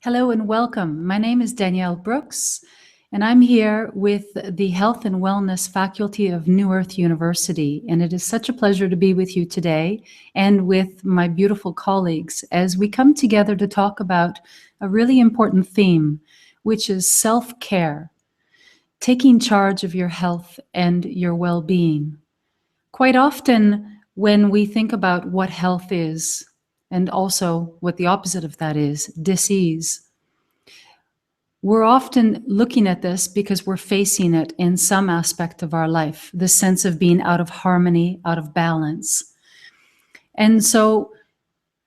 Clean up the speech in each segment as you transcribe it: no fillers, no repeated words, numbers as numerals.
Hello and welcome. My name is Danielle Brooks, and I'm here with the Health and Wellness Faculty of New Earth University. And it is such a pleasure to be with you today and with my beautiful colleagues as we come together to talk about a really important theme, which is self-care, taking charge of your health and your well-being. Quite often, when we think about what health is, and also what the opposite of that is, dis-ease, we're often looking at this because we're facing it in some aspect of our life, the sense of being out of harmony, out of balance. And so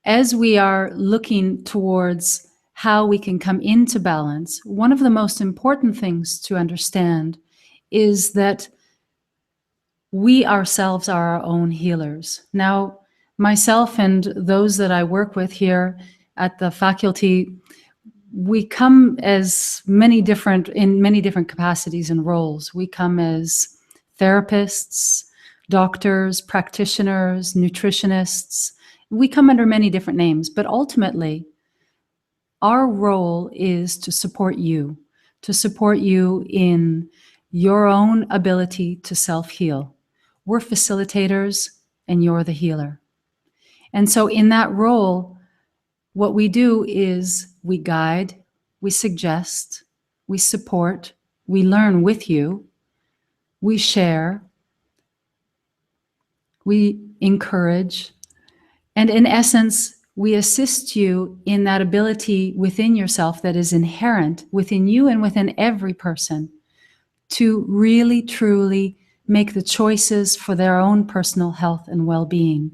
as we are looking towards how we can come into balance, one of the most important things to understand is that we ourselves are our own healers. Now, myself and those that I work with here at the faculty, we come as in many different capacities and roles. We come as therapists, doctors, practitioners, nutritionists. We come under many different names, but ultimately, our role is to support you in your own ability to self-heal. We're facilitators and you're the healer. And so in that role, what we do is we guide, we suggest, we support, we learn with you, we share, we encourage, and in essence, we assist you in that ability within yourself that is inherent within you and within every person to really, truly make the choices for their own personal health and well-being.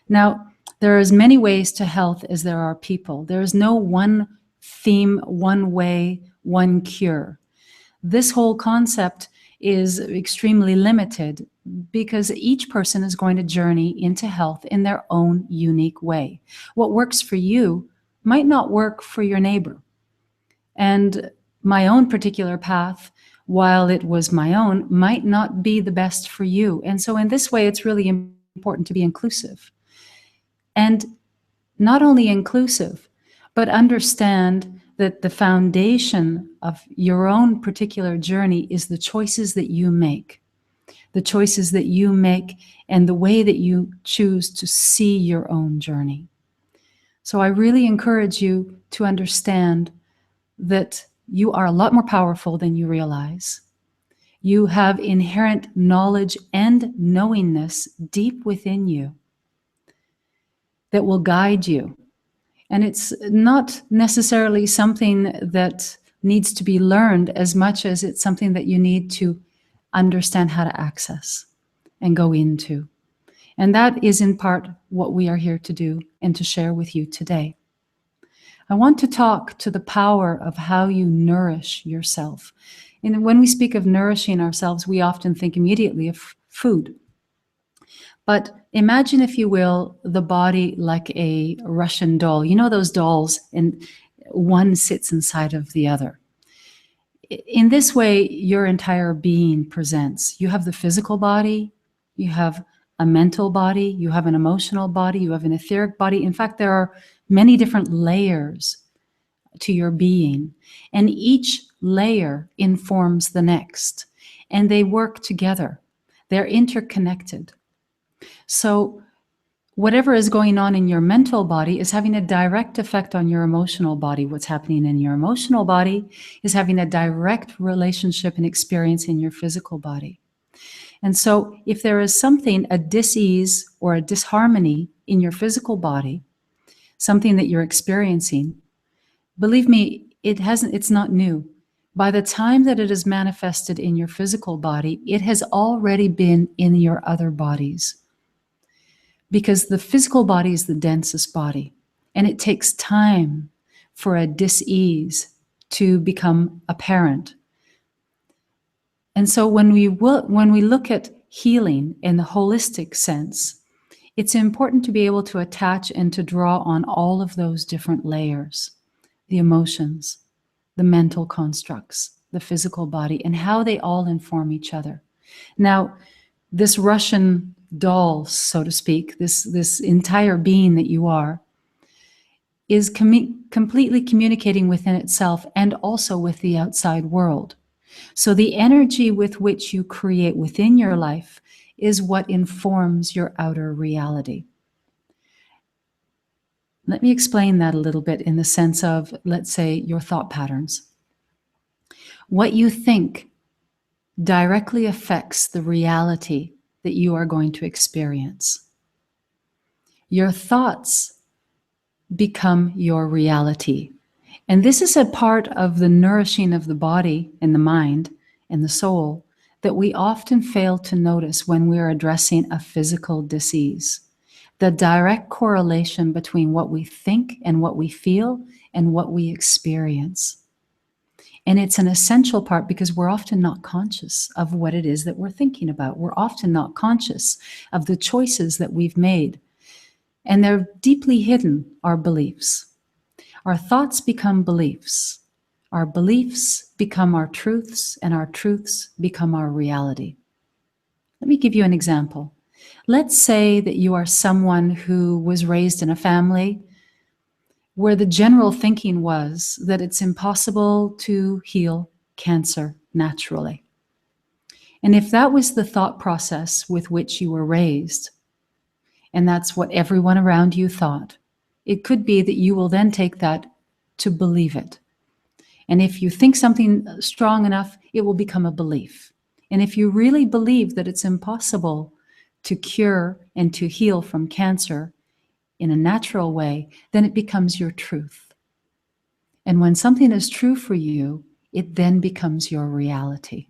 Now, there are as many ways to health as there are people. There is no one theme, one way, one cure. This whole concept is extremely limited because each person is going to journey into health in their own unique way. What works for you might not work for your neighbor. And my own particular path, while it was my own, might not be the best for you. And so in this way, it's really important to be inclusive. And not only inclusive, but understand that the foundation of your own particular journey is the choices that you make. The choices that you make and the way that you choose to see your own journey. So I really encourage you to understand that you are a lot more powerful than you realize. You have inherent knowledge and knowingness deep within you that will guide you. And it's not necessarily something that needs to be learned as much as it's something that you need to understand how to access and go into. And that is in part what we are here to do and to share with you today. I want to talk to the power of how you nourish yourself. And when we speak of nourishing ourselves, we often think immediately of food. But imagine, if you will, the body like a Russian doll. You know those dolls, and one sits inside of the other. In this way, your entire being presents. You have the physical body, you have a mental body, you have an emotional body, you have an etheric body. In fact, there are many different layers to your being, and each layer informs the next, and they work together. They're interconnected. So whatever is going on in your mental body is having a direct effect on your emotional body. What's happening in your emotional body is having a direct relationship and experience in your physical body. And so if there is something, a dis-ease or a disharmony in your physical body, something that you're experiencing, believe me, it's not new. By the time that it is manifested in your physical body, it has already been in your other bodies. Because the physical body is the densest body, and it takes time for a dis-ease to become apparent. And so when we look at healing in the holistic sense, it's important to be able to attach and to draw on all of those different layers, the emotions, the mental constructs, the physical body, and how they all inform each other. Now, this Russian doll, so to speak, this entire being that you are, is completely communicating within itself and also with the outside world. So the energy with which you create within your life is what informs your outer reality. Let me explain that a little bit in the sense of, let's say, your thought patterns. What you think directly affects the reality that you are going to experience. Your thoughts become your reality. And this is a part of the nourishing of the body and the mind and the soul that we often fail to notice when we're addressing a physical disease. The direct correlation between what we think and what we feel and what we experience. And it's an essential part because we're often not conscious of what it is that we're thinking about. We're often not conscious of the choices that we've made. And they're deeply hidden, our beliefs. Our thoughts become beliefs. Our beliefs become our truths, and our truths become our reality. Let me give you an example. Let's say that you are someone who was raised in a family where the general thinking was that it's impossible to heal cancer naturally. And if that was the thought process with which you were raised, and that's what everyone around you thought, it could be that you will then take that to believe it. And if you think something strong enough, it will become a belief. And if you really believe that it's impossible to cure and to heal from cancer in a natural way, then it becomes your truth. And when something is true for you, it then becomes your reality.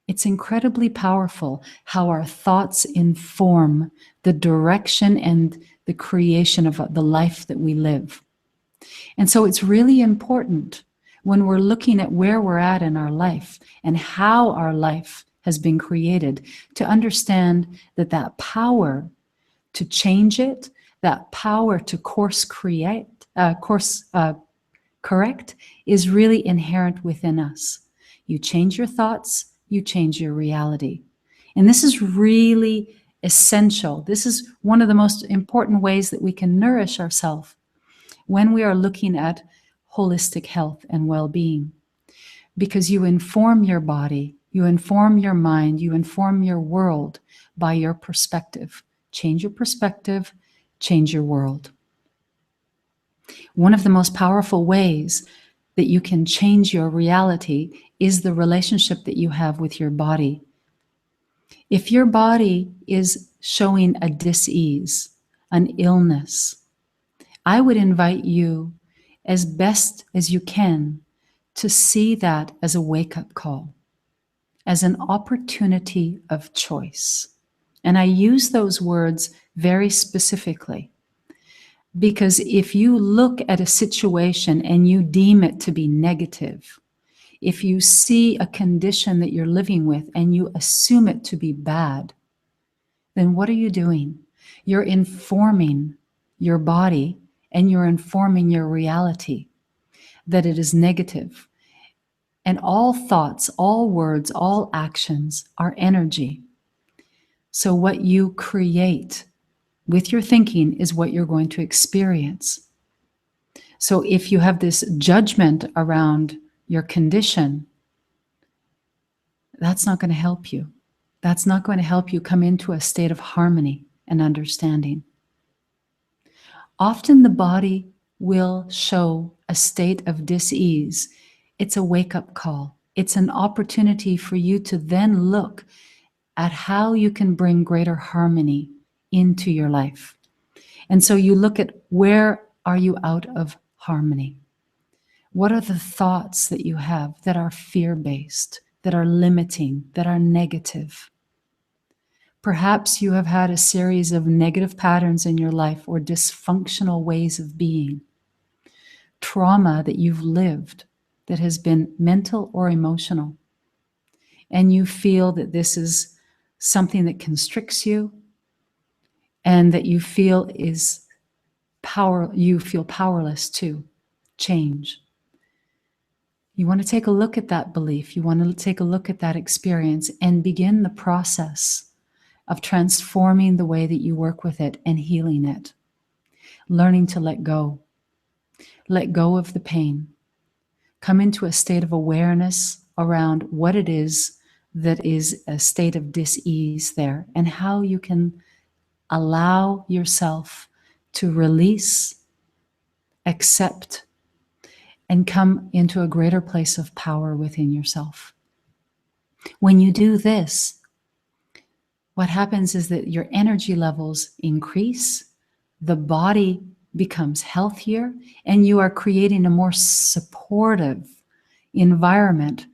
It's incredibly powerful how our thoughts inform the direction and the creation of the life that we live. And so it's really important when we're looking at where we're at in our life and how our life has been created to understand that that power to change it, that power to course correct is really inherent within us. You change your thoughts, you change your reality. And this is really essential. This is one of the most important ways that we can nourish ourselves when we are looking at holistic health and well-being. Because you inform your body, you inform your mind, you inform your world by your perspective. Change your perspective, change your world. One of the most powerful ways that you can change your reality is the relationship that you have with your body. If your body is showing a dis-ease, an illness, I would invite you, as best as you can, to see that as a wake-up call, as an opportunity of choice. And I use those words very specifically because if you look at a situation and you deem it to be negative, if you see a condition that you're living with and you assume it to be bad, then what are you doing? You're informing your body and you're informing your reality that it is negative. And all thoughts, all words, all actions are energy. So what you create with your thinking is what you're going to experience. So if you have this judgment around your condition, that's not going to help you. That's not going to help you come into a state of harmony and understanding. Often the body will show a state of dis-ease. It's a wake-up call. It's an opportunity for you to then look at how you can bring greater harmony into your life. And so you look at where are you out of harmony? What are the thoughts that you have that are fear-based, that are limiting, that are negative? Perhaps you have had a series of negative patterns in your life or dysfunctional ways of being. Trauma that you've lived that has been mental or emotional. And you feel that this is something that constricts you and that you feel you feel powerless to change. You want to take a look at that belief. You want to take a look at that experience and begin the process of transforming the way that you work with it and healing it. learning to let go of the pain, come into a state of awareness around what it is that is a state of dis-ease there, and how you can allow yourself to release, accept, and come into a greater place of power within yourself. When you do this, what happens is that your energy levels increase, the body becomes healthier, and you are creating a more supportive environment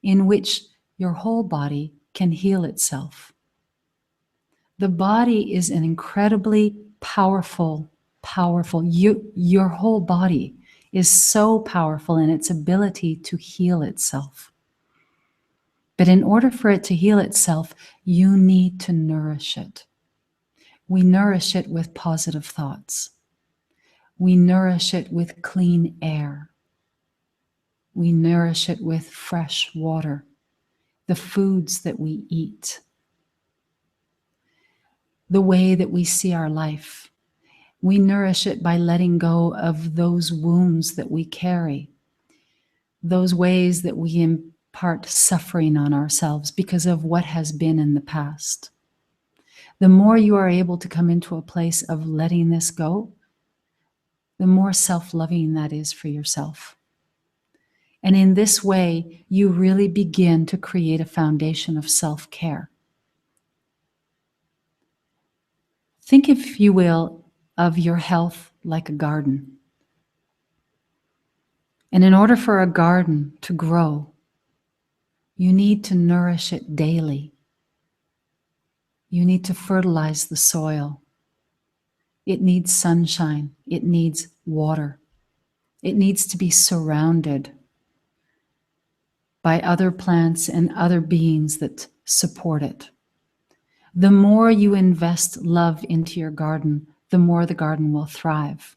in which your whole body can heal itself. The body is an incredibly powerful, your whole body is so powerful in its ability to heal itself. But in order for it to heal itself, you need to nourish it. We nourish it with positive thoughts. We nourish it with clean air. We nourish it with fresh water, the foods that we eat, the way that we see our life. We nourish it by letting go of those wounds that we carry, those ways that we impart suffering on ourselves because of what has been in the past. The more you are able to come into a place of letting this go, the more self-loving that is for yourself. And in this way, you really begin to create a foundation of self-care. Think, if you will, of your health like a garden. And in order for a garden to grow, you need to nourish it daily. You need to fertilize the soil. It needs sunshine. It needs water. It needs to be surrounded by other plants and other beings that support it. The more you invest love into your garden, the more the garden will thrive.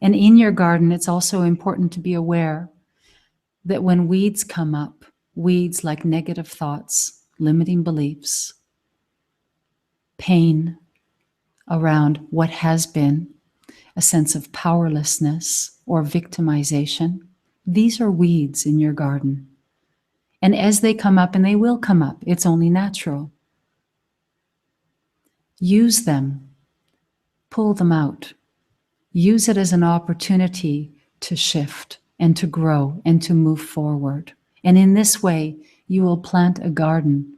And in your garden, it's also important to be aware that when weeds come up, weeds like negative thoughts, limiting beliefs, pain around what has been, a sense of powerlessness or victimization, these are weeds in your garden. And as they come up, and they will come up, it's only natural, use them, pull them out. Use it as an opportunity to shift and to grow and to move forward. And in this way, you will plant a garden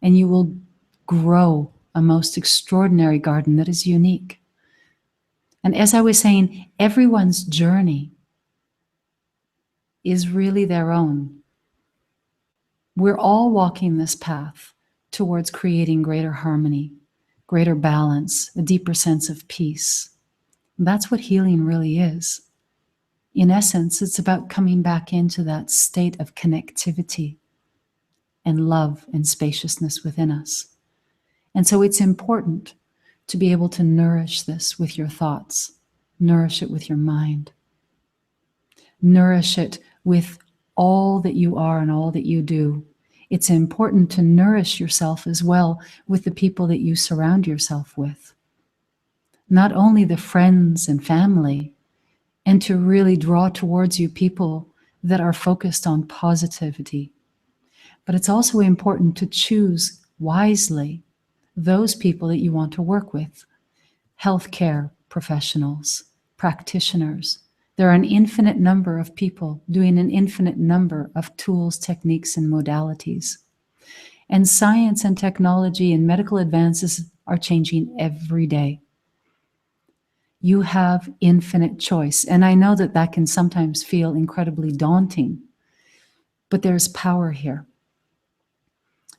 and you will grow a most extraordinary garden that is unique. And as I was saying, everyone's journey is really their own. We're all walking this path towards creating greater harmony, greater balance, a deeper sense of peace. That's what healing really is. In essence, it's about coming back into that state of connectivity and love and spaciousness within us. And so it's important to be able to nourish this with your thoughts, nourish it with your mind, nourish it with all that you are and all that you do. It's important to nourish yourself as well with the people that you surround yourself with. Not only the friends and family, and to really draw towards you people that are focused on positivity. But it's also important to choose wisely those people that you want to work with. Healthcare professionals, practitioners. There are an infinite number of people doing an infinite number of tools, techniques, and modalities. And science and technology and medical advances are changing every day. You have infinite choice. And I know that that can sometimes feel incredibly daunting, but there's power here.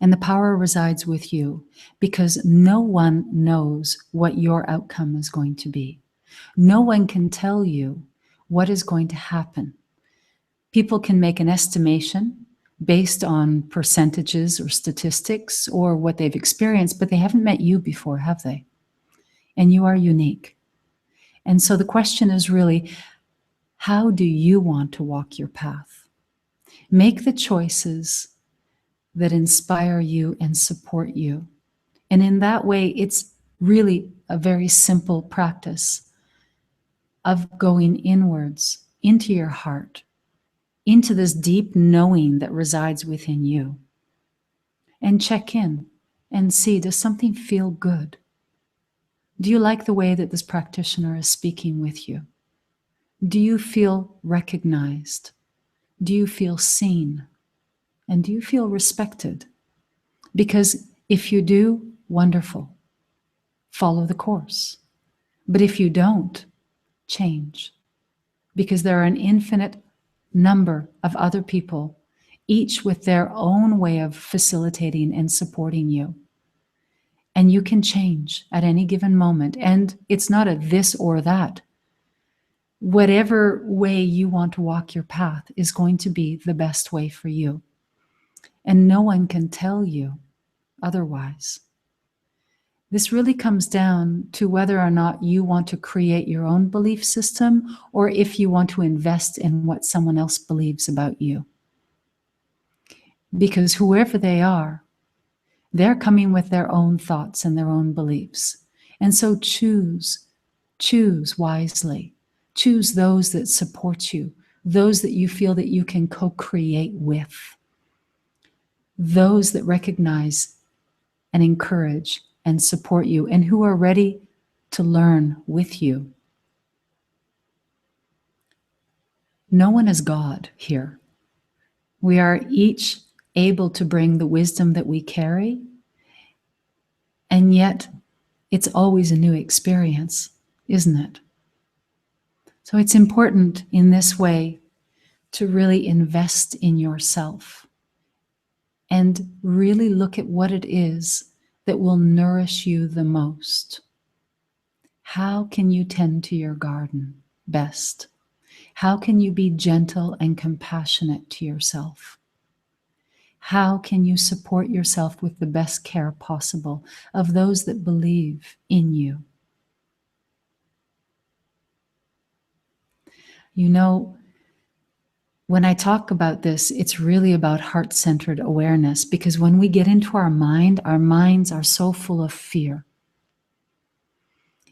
And the power resides with you because no one knows what your outcome is going to be. No one can tell you what is going to happen. People can make an estimation based on percentages or statistics or what they've experienced, but they haven't met you before, have they? And you are unique. And so the question is really, how do you want to walk your path? Make the choices that inspire you and support you. And in that way, it's really a very simple practice of going inwards into your heart, into this deep knowing that resides within you. And check in and see, does something feel good? Do you like the way that this practitioner is speaking with you? Do you feel recognized? Do you feel seen? And do you feel respected? Because if you do, wonderful. Follow the course. But if you don't, change. Because there are an infinite number of other people, each with their own way of facilitating and supporting you. And you can change at any given moment. And it's not a this or that. Whatever way you want to walk your path is going to be the best way for you. And no one can tell you otherwise. This really comes down to whether or not you want to create your own belief system or if you want to invest in what someone else believes about you. Because whoever they are, they're coming with their own thoughts and their own beliefs. And so choose wisely. Choose those that support you, those that you feel that you can co-create with, those that recognize and encourage and support you, and who are ready to learn with you. No one is God here. We are each able to bring the wisdom that we carry, and yet it's always a new experience, isn't it? So it's important in this way to really invest in yourself and really look at what it is that will nourish you the most. How can you tend to your garden best? How can you be gentle and compassionate to yourself? How can you support yourself with the best care possible of those that believe in you? You know, when I talk about this, it's really about heart-centered awareness, because when we get into our minds are so full of fear.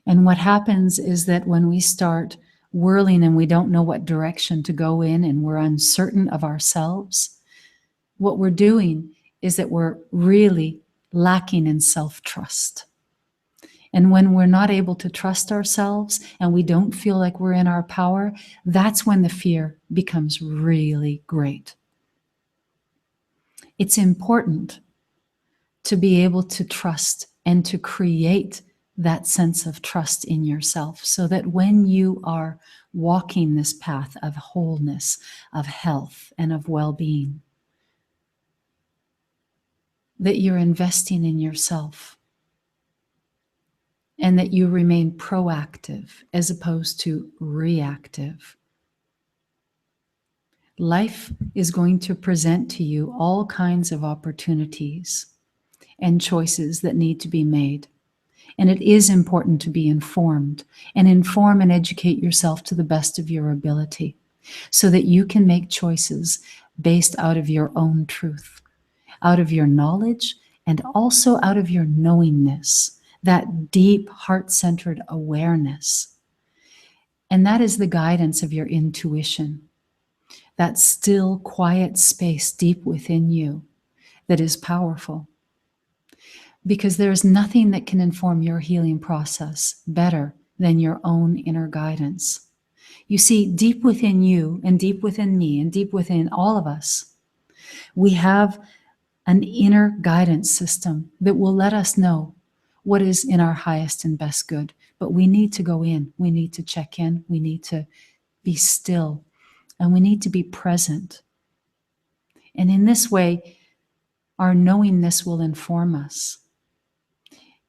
And what happens is that when we start whirling and we don't know what direction to go in and we're uncertain of ourselves, what we're doing is that we're really lacking in self-trust. And when we're not able to trust ourselves and we don't feel like we're in our power, that's when the fear becomes really great. It's important to be able to trust and to create that sense of trust in yourself, so that when you are walking this path of wholeness, of health, and of well-being, that you're investing in yourself and that you remain proactive as opposed to reactive. Life is going to present to you all kinds of opportunities and choices that need to be made. And it is important to be informed and inform and educate yourself to the best of your ability so that you can make choices based out of your own truth, out of your knowledge, and also out of your knowingness, that deep heart-centered awareness. And that is the guidance of your intuition, that still, quiet space deep within you that is powerful. Because there is nothing that can inform your healing process better than your own inner guidance. You see, deep within you and deep within me and deep within all of us, we have an inner guidance system that will let us know what is in our highest and best good. But we need to go in, we need to check in, we need to be still, and we need to be present. And in this way, our knowingness will inform us.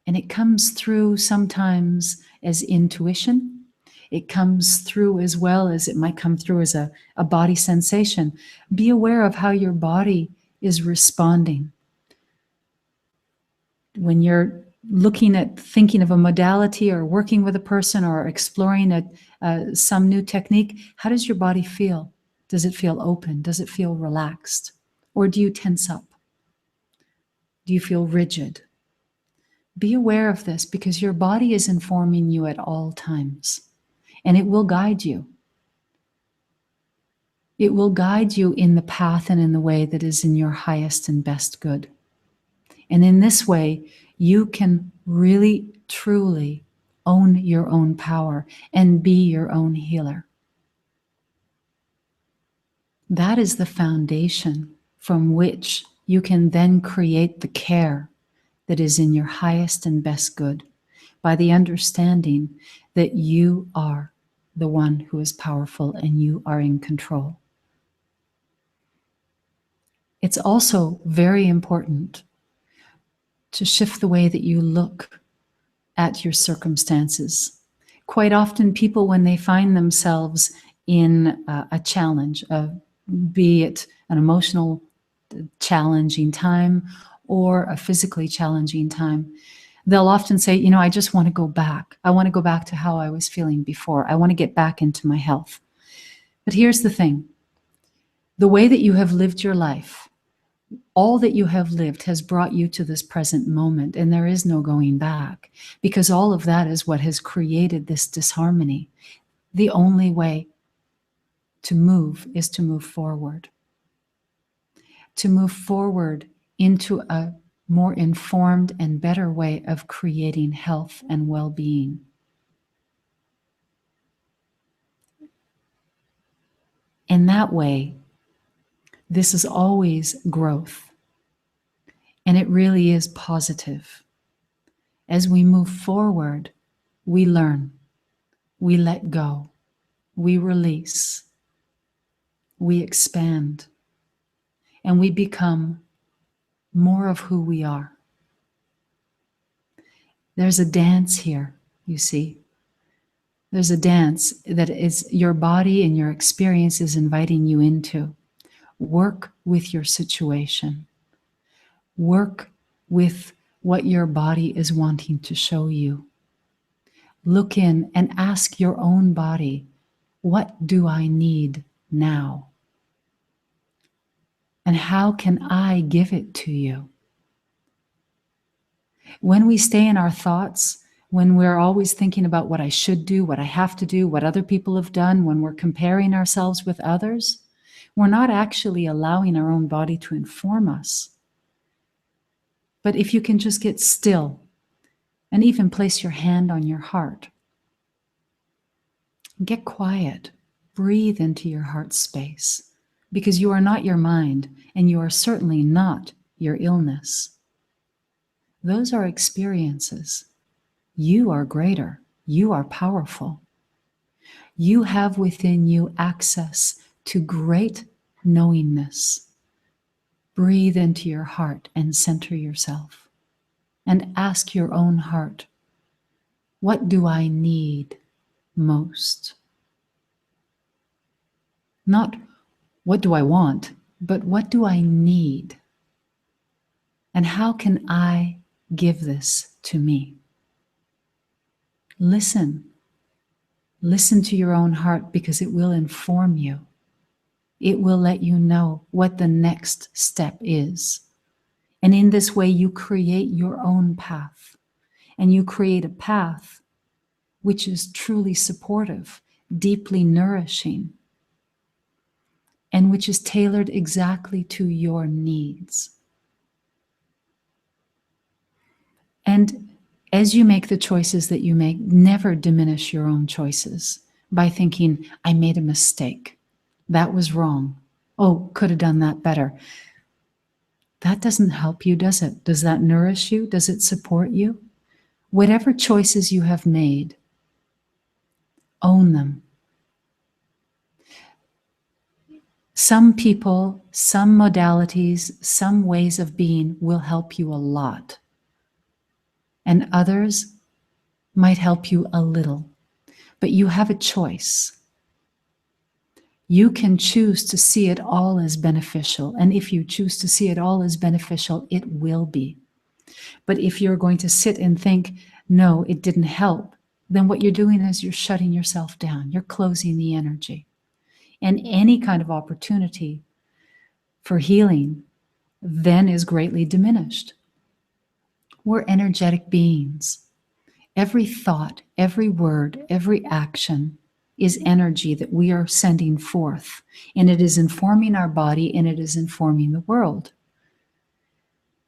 And it comes through sometimes as intuition. It comes through as well as it might come through as a body sensation. Be aware of how your body is responding. When you're looking at thinking of a modality or working with a person or exploring some new technique, how does your body feel? Does it feel open? Does it feel relaxed? Or do you tense up? Do you feel rigid? Be aware of this because your body is informing you at all times, and it will guide you. It will guide you in the path and in the way that is in your highest and best good. And in this way, you can really, truly own your own power and be your own healer. That is the foundation from which you can then create the care that is in your highest and best good by the understanding that you are the one who is powerful and you are in control. It's also very important to shift the way that you look at your circumstances. Quite often, people, when they find themselves in a challenge, be it an emotional challenging time or a physically challenging time, they'll often say, I just want to go back. I want to go back to how I was feeling before. I want to get back into my health. But here's the thing. The way that you have lived your life, all that you have lived has brought you to this present moment, and there is no going back, because all of that is what has created this disharmony. The only way to move is to move forward. To move forward into a more informed and better way of creating health and well-being. In that way, this is always growth. And it really is positive. As we move forward, we learn, we let go, we release, we expand, and we become more of who we are. There's a dance here, you see. There's a dance that is your body and your experience is inviting you into. Work with your situation. Work with what your body is wanting to show you. Look in and ask your own body, what do I need now? And how can I give it to you? When we stay in our thoughts, when we're always thinking about what I should do, what I have to do, what other people have done, when we're comparing ourselves with others, we're not actually allowing our own body to inform us. But if you can just get still and even place your hand on your heart, get quiet, breathe into your heart space, because you are not your mind and you are certainly not your illness. Those are experiences. You are greater. You are powerful. You have within you access to great knowingness. Breathe into your heart and center yourself and ask your own heart, what do I need most? Not what do I want, but what do I need? And how can I give this to me? Listen. Listen to your own heart, because it will inform you. It will let you know what the next step is. And in this way, you create your own path. And you create a path which is truly supportive, deeply nourishing, and which is tailored exactly to your needs. And as you make the choices that you make, never diminish your own choices by thinking, I made a mistake. That was wrong. Oh, could have done that better. That doesn't help you, does it? Does that nourish you? Does it support you? Whatever choices you have made, own them. Some people, some modalities, some ways of being will help you a lot. And others might help you a little. But you have a choice. You can choose to see it all as beneficial. And if you choose to see it all as beneficial, it will be. But if you're going to sit and think, no, it didn't help, then what you're doing is you're shutting yourself down. You're closing the energy. And any kind of opportunity for healing then is greatly diminished. We're energetic beings. Every thought, every word, every action is energy that we are sending forth, and it is informing our body and it is informing the world.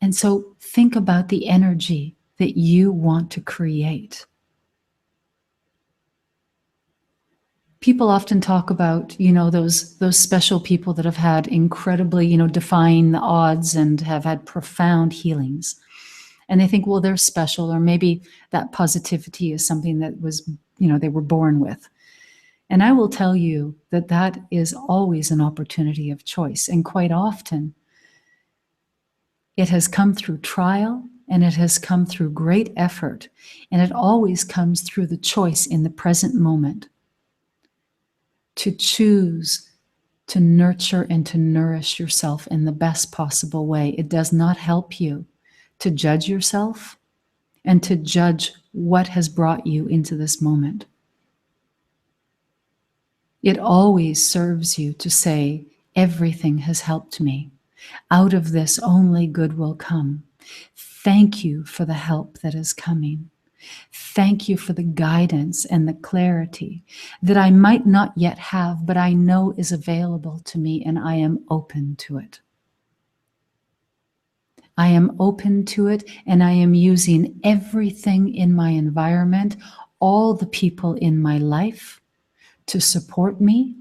And so think about the energy that you want to create. People often talk about, those special people that have had incredibly, defying the odds and have had profound healings. And they think, well, they're special, or maybe that positivity is something that was, they were born with. And I will tell you that that is always an opportunity of choice. And quite often, it has come through trial and it has come through great effort. And it always comes through the choice in the present moment to choose to nurture and to nourish yourself in the best possible way. It does not help you to judge yourself and to judge what has brought you into this moment. It always serves you to say, everything has helped me. Out of this, only good will come. Thank you for the help that is coming. Thank you for the guidance and the clarity that I might not yet have, but I know is available to me, and I am open to it. I am open to it, and I am using everything in my environment, all the people in my life, to support me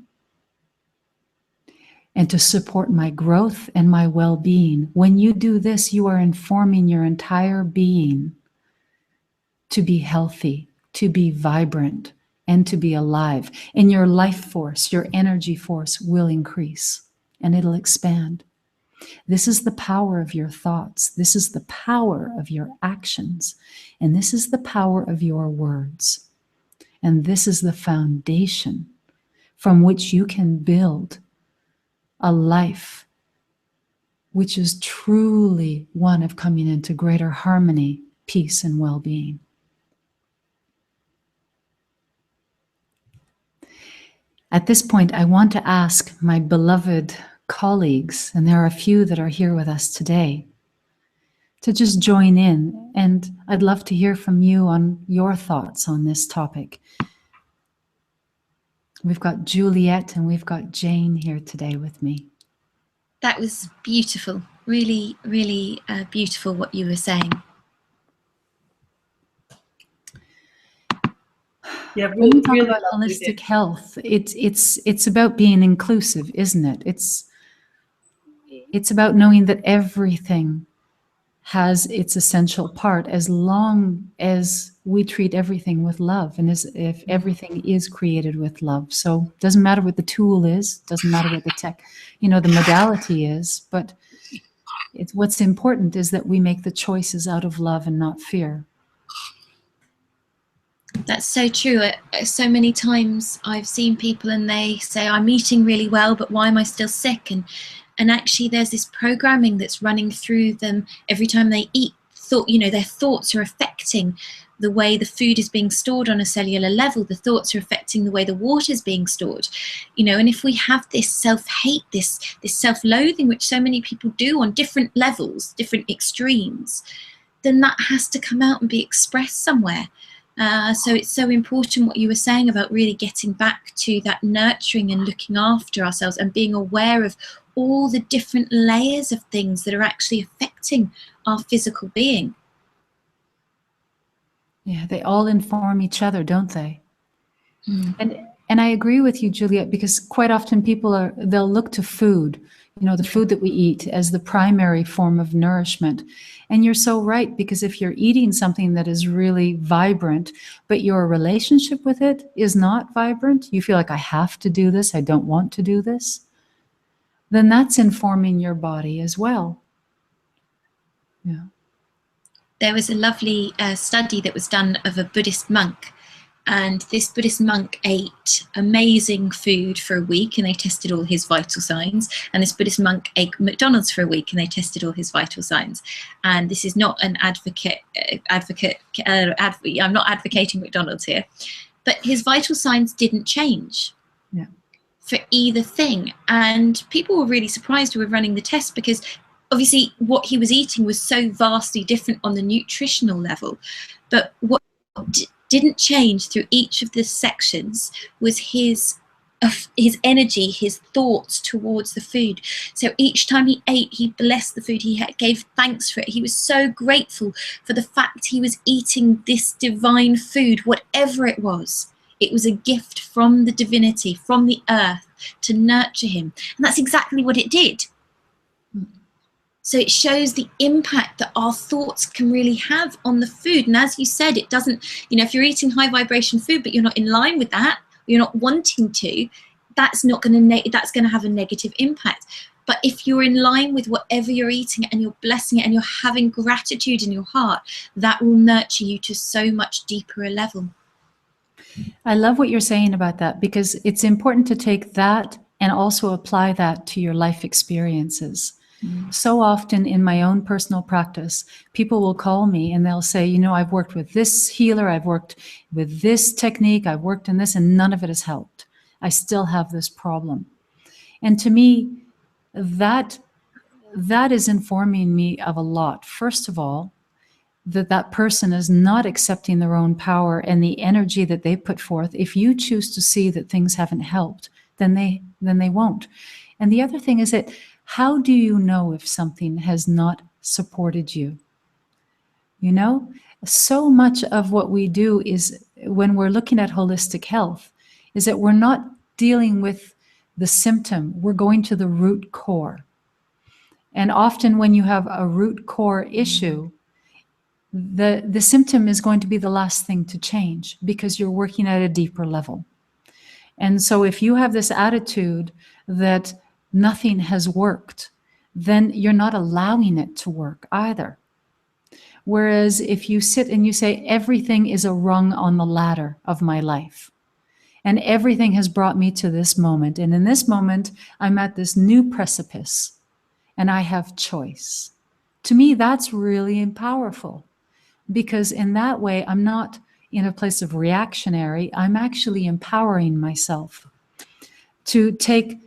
and to support my growth and my well-being. When you do this, you are informing your entire being to be healthy, to be vibrant, and to be alive. And your life force, your energy force will increase and it'll expand. This is the power of your thoughts. This is the power of your actions. And this is the power of your words. And this is the foundation from which you can build a life which is truly one of coming into greater harmony, peace, and well-being. At this point, I want to ask my beloved colleagues, and there are a few that are here with us today, to just join in. And I'd love to hear from you on your thoughts on this topic. We've got Juliet and we've got Jane here today with me. That was beautiful. Really, really beautiful what you were saying. Yeah, when we talk really about holistic health, it's about being inclusive, isn't it? It's about knowing that everything has its essential part, as long as we treat everything with love, and as if everything is created with love. So it doesn't matter what the tool is, doesn't matter what the tech, the modality is, but what's important is that we make the choices out of love and not fear. That's so true. So many times I've seen people and they say, I'm eating really well, but why am I still sick? And actually there's this programming that's running through them every time they eat. Their thoughts are affecting the way the food is being stored on a cellular level. The thoughts are affecting the way the water is being stored. And if we have this self-hate, this self-loathing, which so many people do on different levels, different extremes, then that has to come out and be expressed somewhere. So it's so important what you were saying about really getting back to that nurturing and looking after ourselves and being aware of all the different layers of things that are actually affecting our physical being. Yeah, they all inform each other, don't they? And I agree with you, Juliet, because quite often they'll look to food, the food that we eat, as the primary form of nourishment. And you're so right, because if you're eating something that is really vibrant, but your relationship with it is not vibrant, you feel like, I have to do this, I don't want to do this, then that's informing your body as well. Yeah. There was a lovely study that was done of a Buddhist monk. And this Buddhist monk ate amazing food for a week and they tested all his vital signs. And this Buddhist monk ate McDonald's for a week and they tested all his vital signs. And this is not an I'm not advocating McDonald's here, but his vital signs didn't change for either thing. And people were really surprised who were running the test, because obviously what he was eating was so vastly different on the nutritional level, but what didn't change through each of the sections was his energy, his thoughts towards the food. So each time he ate, he blessed the food, he gave thanks for it. He was so grateful for the fact he was eating this divine food, whatever it was. It was a gift from the divinity, from the earth, to nurture him. And that's exactly what it did. So it shows the impact that our thoughts can really have on the food. And as you said, it doesn't, if you're eating high vibration food, but you're not in line with that, you're not wanting to, that's going to have a negative impact. But if you're in line with whatever you're eating and you're blessing it and you're having gratitude in your heart, that will nurture you to so much deeper a level. I love what you're saying about that, because it's important to take that and also apply that to your life experiences. So often in my own personal practice, people will call me and they'll say, I've worked with this healer, I've worked with this technique, I've worked in this, and none of it has helped. I still have this problem. And to me, that is informing me of a lot. First of all, that person is not accepting their own power and the energy that they put forth. If you choose to see that things haven't helped, then they won't. And the other thing is that, how do you know if something has not supported you? So much of what we do is, when we're looking at holistic health, is that we're not dealing with the symptom, we're going to the root core. And often when you have a root core issue, the symptom is going to be the last thing to change, because you're working at a deeper level. And so if you have this attitude that nothing has worked, then you're not allowing it to work either. Whereas if you sit and you say, everything is a rung on the ladder of my life, and everything has brought me to this moment, and in this moment, I'm at this new precipice, and I have choice. To me, that's really powerful, because in that way, I'm not in a place of reactionary, I'm actually empowering myself to take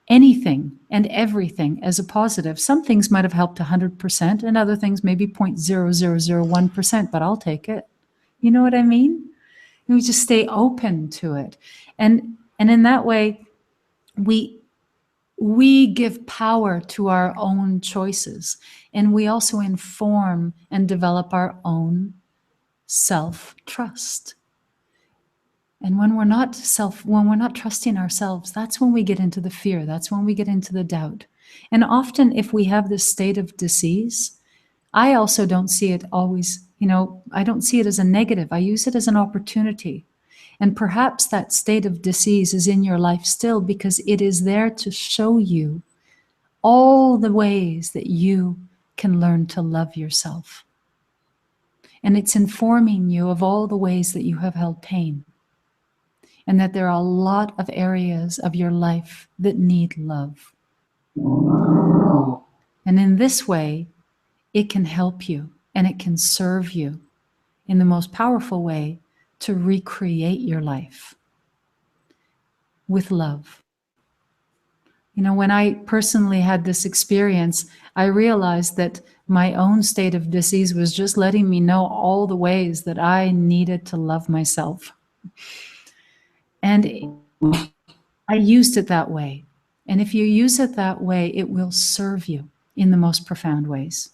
anything and everything as a positive. Some things might have helped 100%, and other things maybe 0.0001%, but I'll take it. You know what I mean? And we just stay open to it. And in that way, we give power to our own choices, and we also inform and develop our own self-trust. And when we're not trusting ourselves, that's when we get into the fear. That's when we get into the doubt. And often if we have this state of disease, I also don't see it always, I don't see it as a negative. I use it as an opportunity. And perhaps that state of disease is in your life still, because it is there to show you all the ways that you can learn to love yourself. And it's informing you of all the ways that you have held pain, and that there are a lot of areas of your life that need love. And in this way, it can help you and it can serve you in the most powerful way to recreate your life with love. When I personally had this experience, I realized that my own state of disease was just letting me know all the ways that I needed to love myself. And I used it that way. And if you use it that way, it will serve you in the most profound ways.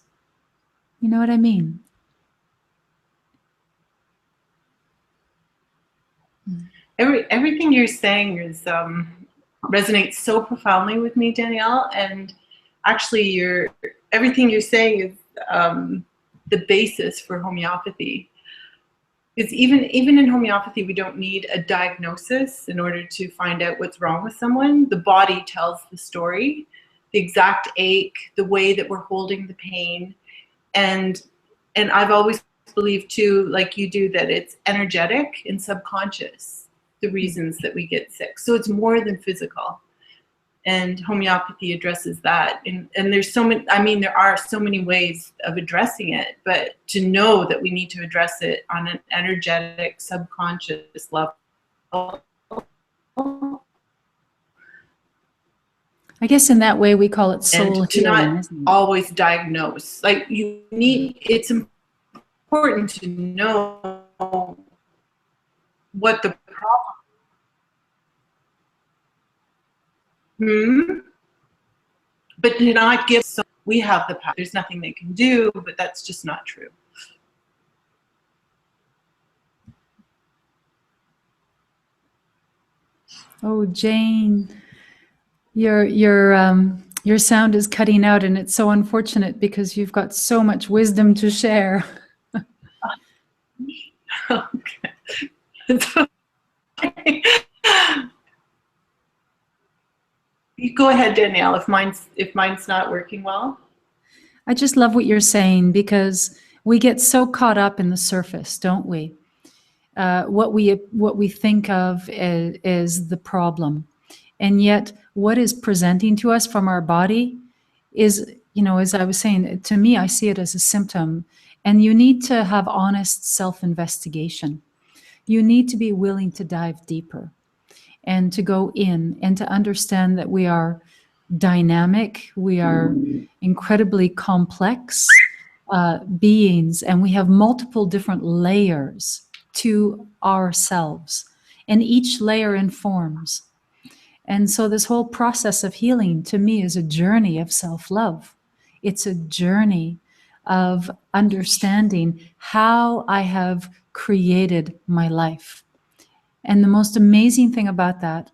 You know what I mean? Everything you're saying is resonates so profoundly with me, Danielle. And actually, everything you're saying is the basis for homeopathy. Because even in homeopathy, we don't need a diagnosis in order to find out what's wrong with someone. The body tells the story, the exact ache, the way that we're holding the pain. And I've always believed too, like you do, that it's energetic and subconscious, the reasons that we get sick. So it's more than physical. And homeopathy addresses that. And there's so many, there are so many ways of addressing it, but to know that we need to address it on an energetic, subconscious level. I guess in that way we call it soul and to healing, not isn't it? always diagnose. Like it's important to know what the problem. But to not give. So we have the power. There's nothing they can do, but that's just not true. Oh, Jane, your sound is cutting out, and it's so unfortunate because you've got so much wisdom to share. Okay. It's okay. You go ahead, Danielle, if mine's not working well. I just love what you're saying, because we get so caught up in the surface, don't we? What we think of is the problem, and yet what is presenting to us from our body is, as I was saying, to me, I see it as a symptom. And you need to have honest self-investigation. You need to be willing to dive deeper and to go in and to understand that we are dynamic, we are incredibly complex beings, and we have multiple different layers to ourselves, and each layer informs. And so this whole process of healing to me is a journey of self-love. It's a journey of understanding how I have created my life. And the most amazing thing about that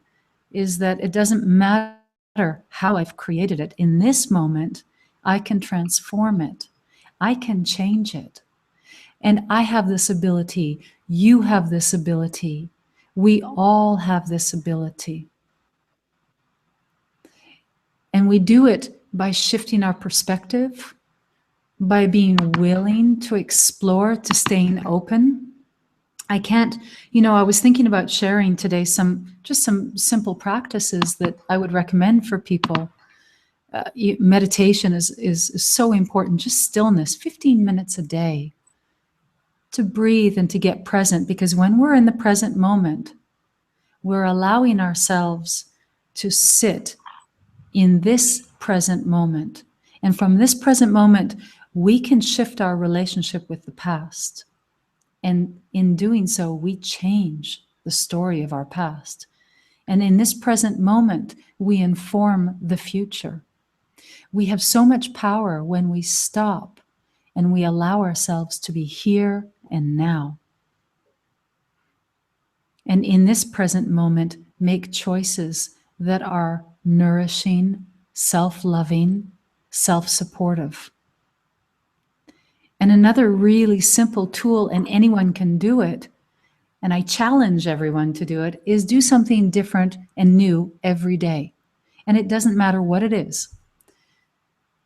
is that it doesn't matter how I've created it. In this moment, I can transform it. I can change it. And I have this ability. You have this ability. We all have this ability. And we do it by shifting our perspective, by being willing to explore, to staying open. I can't, I was thinking about sharing today some simple practices that I would recommend for people. Meditation is so important, just stillness, 15 minutes a day, to breathe and to get present, because when we're in the present moment, we're allowing ourselves to sit in this present moment. And from this present moment, we can shift our relationship with the past. And in doing so, we change the story of our past. And in this present moment, we inform the future. We have so much power when we stop and we allow ourselves to be here and now. And in this present moment, make choices that are nourishing, self-loving, self-supportive. And another really simple tool, and anyone can do it, and I challenge everyone to do it, is do something different and new every day. And it doesn't matter what it is.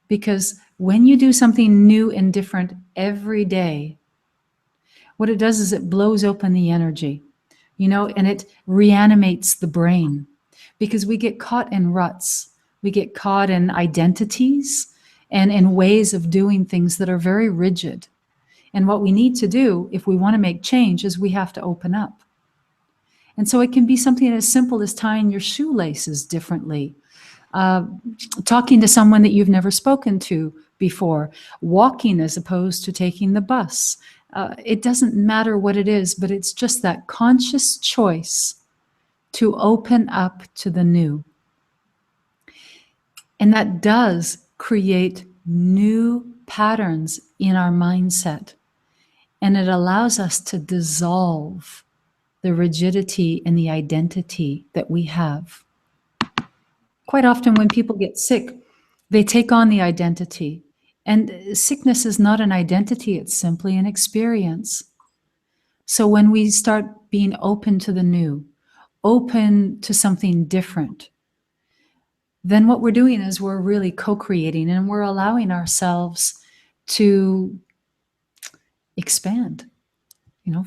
Because when you do something new and different every day, what it does is it blows open the energy, and it reanimates the brain. Because we get caught in ruts. We get caught in identities and in ways of doing things that are very rigid. And what we need to do, if we want to make change, is we have to open up. And so it can be something as simple as tying your shoelaces differently, talking to someone that you've never spoken to before, walking as opposed to taking the bus. It doesn't matter what it is, but it's just that conscious choice to open up to the new. And that does create new patterns in our mindset. And it allows us to dissolve the rigidity and the identity that we have. Quite often when people get sick, they take on the identity. And sickness is not an identity, it's simply an experience. So when we start being open to the new, open to something different, then what we're doing is we're really co-creating, and we're allowing ourselves to expand,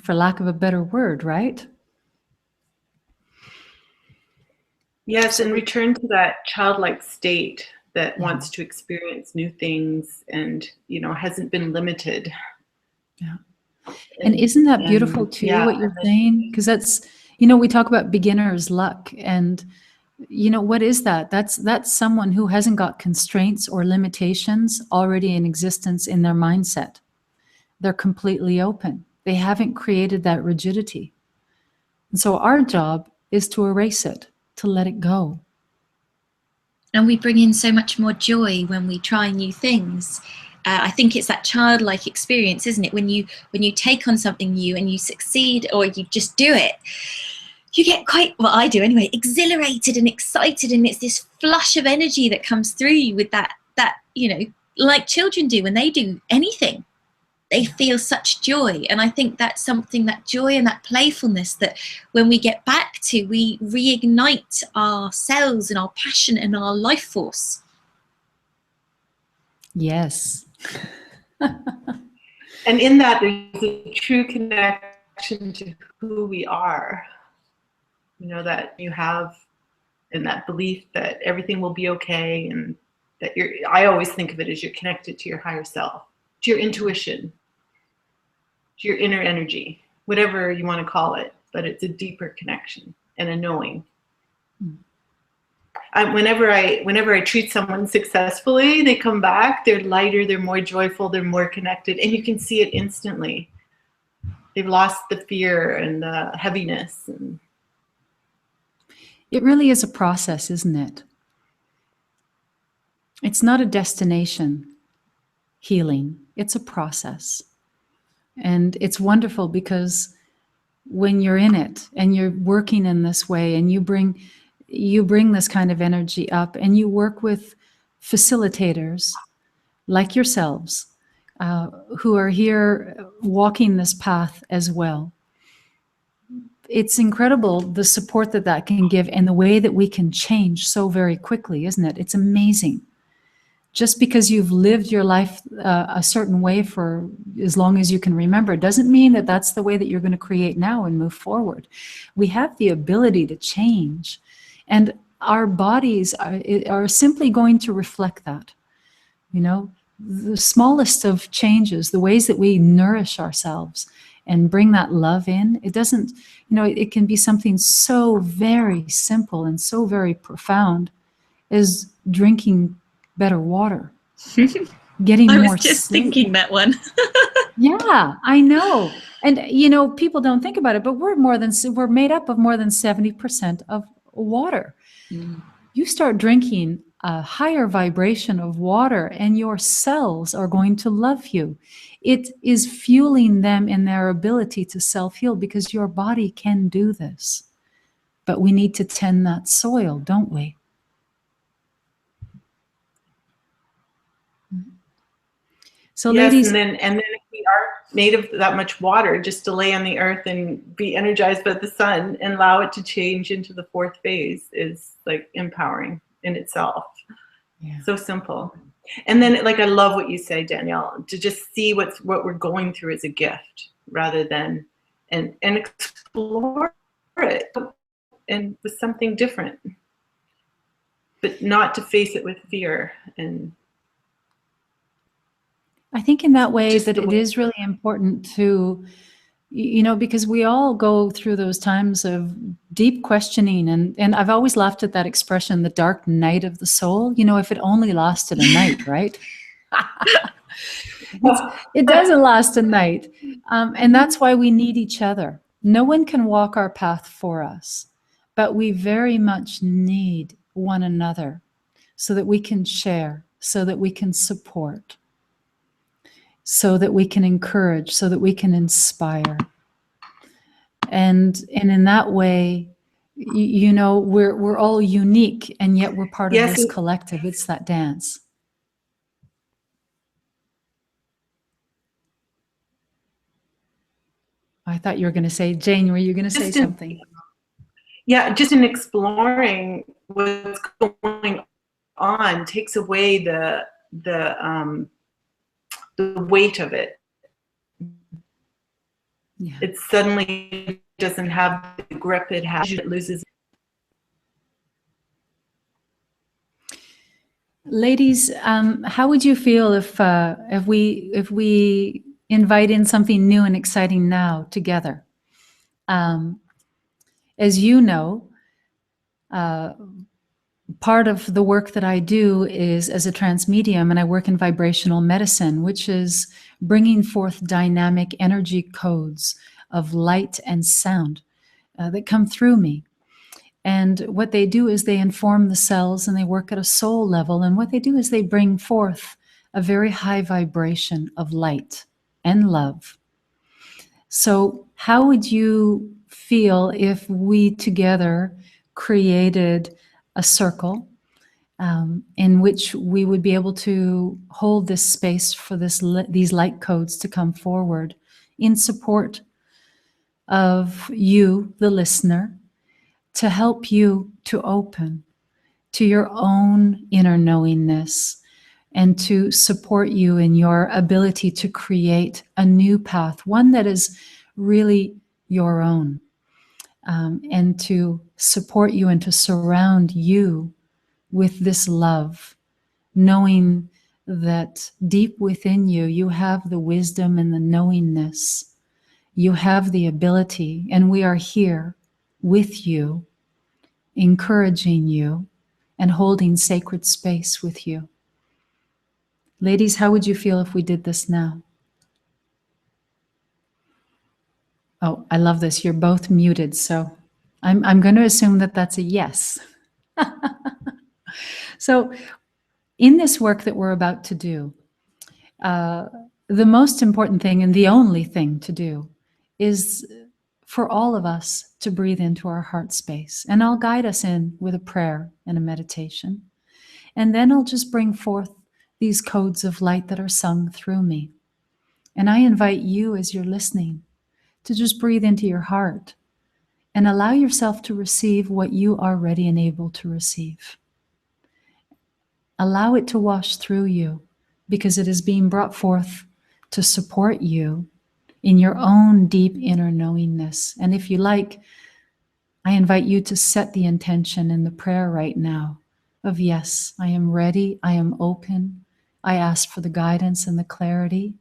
for lack of a better word, right? Yes, and return to that childlike state that wants to experience new things and, hasn't been limited. Yeah. And isn't that beautiful too, what you're saying? Because that's, we talk about beginner's luck, and you know, what is that? That's someone who hasn't got constraints or limitations already in existence in their mindset. They're completely open. They haven't created that rigidity. And so our job is to erase it, to let it go. And we bring in so much more joy when we try new things. I think it's that childlike experience, isn't it? When you take on something new and you succeed, or you just do it, you get quite, well, I do anyway, exhilarated and excited, and it's this flush of energy that comes through you with that, you know, like children do when they do anything. They feel such joy. And I think that's something, that joy and that playfulness, that when we get back to, we reignite our cells and our passion and our life force. Yes. And in that, there's a true connection to who we are. You know, that you have, and that belief that everything will be okay, and that I always think of it as you're connected to your higher self, to your intuition, to your inner energy, whatever you want to call it, but it's a deeper connection and a knowing. Whenever I treat someone successfully, they come back, they're lighter, they're more joyful, they're more connected, and you can see it instantly. They've lost the fear and the heaviness. And it really is a process, isn't it? It's not a destination, healing. It's a process. And it's wonderful because when you're in it and you're working in this way, and you bring this kind of energy up, and you work with facilitators like yourselves, who are here walking this path as well. It's incredible the support that can give, and the way that we can change so very quickly, isn't it? It's amazing. Just because you've lived your life a certain way for as long as you can remember doesn't mean that that's the way that you're going to create now and move forward. We have the ability to change, and our bodies are simply going to reflect that. You know, the smallest of changes, the ways that we nourish ourselves and bring that love in, it doesn't, you know, it can be something so very simple and so very profound as drinking better water, getting more. I was just thinking that one. Yeah, I know. And you know, people don't think about it, but we're made up of more than 70% of water. You start drinking a higher vibration of water, and your cells are going to love you. It is fueling them in their ability to self-heal, because your body can do this. But we need to tend that soil, don't we? So yes, ladies, and then if we are made of that much water, just to lay on the earth and be energized by the sun and allow it to change into the fourth phase is like empowering in itself. Yeah. So simple. And then, like, I love what you say, Danielle, to just see what we're going through as a gift, rather than and explore it and with something different, but not to face it with fear. And I think in that way that it is really important to, you know, because we all go through those times of deep questioning, and I've always laughed at that expression, the dark night of the soul. You know, if it only lasted a night, right? It doesn't last a night. And that's why we need each other. No one can walk our path for us, but we very much need one another so that we can share, so that we can support, so that we can encourage, so that we can inspire. And in that way, you know, we're all unique, and yet we're part of this collective. It's that dance. I thought you were going to say, Jane, were you going to say something? Yeah, just in exploring what's going on takes away the weight of it. Yeah. It suddenly doesn't have the grip it has. It loses. Ladies, how would you feel if we invite in something new and exciting now together? As you know, part of the work that I do is as a trance medium, and I work in vibrational medicine, which is bringing forth dynamic energy codes of light and sound that come through me. And what they do is they inform the cells and they work at a soul level. And what they do is they bring forth a very high vibration of light and love. So how would you feel if we together created a circle in which we would be able to hold this space for these light codes to come forward in support of you, the listener, to help you to open to your own inner knowingness and to support you in your ability to create a new path, one that is really your own, and to support you and to surround you with this love, knowing that deep within you, you have the wisdom and the knowingness. You have the ability, and we are here with you, encouraging you and holding sacred space with you. Ladies, how would you feel if we did this now? Oh, I love this. You're both muted, so I'm going to assume that that's a yes. So in this work that we're about to do, the most important thing and the only thing to do is for all of us to breathe into our heart space. And I'll guide us in with a prayer and a meditation. And then I'll just bring forth these codes of light that are sung through me. And I invite you, as you're listening, to just breathe into your heart and allow yourself to receive what you are ready and able to receive. Allow it to wash through you because it is being brought forth to support you in your own deep inner knowingness. And if you like, I invite you to set the intention in the prayer right now of, yes, I am ready, I am open, I ask for the guidance and the clarity.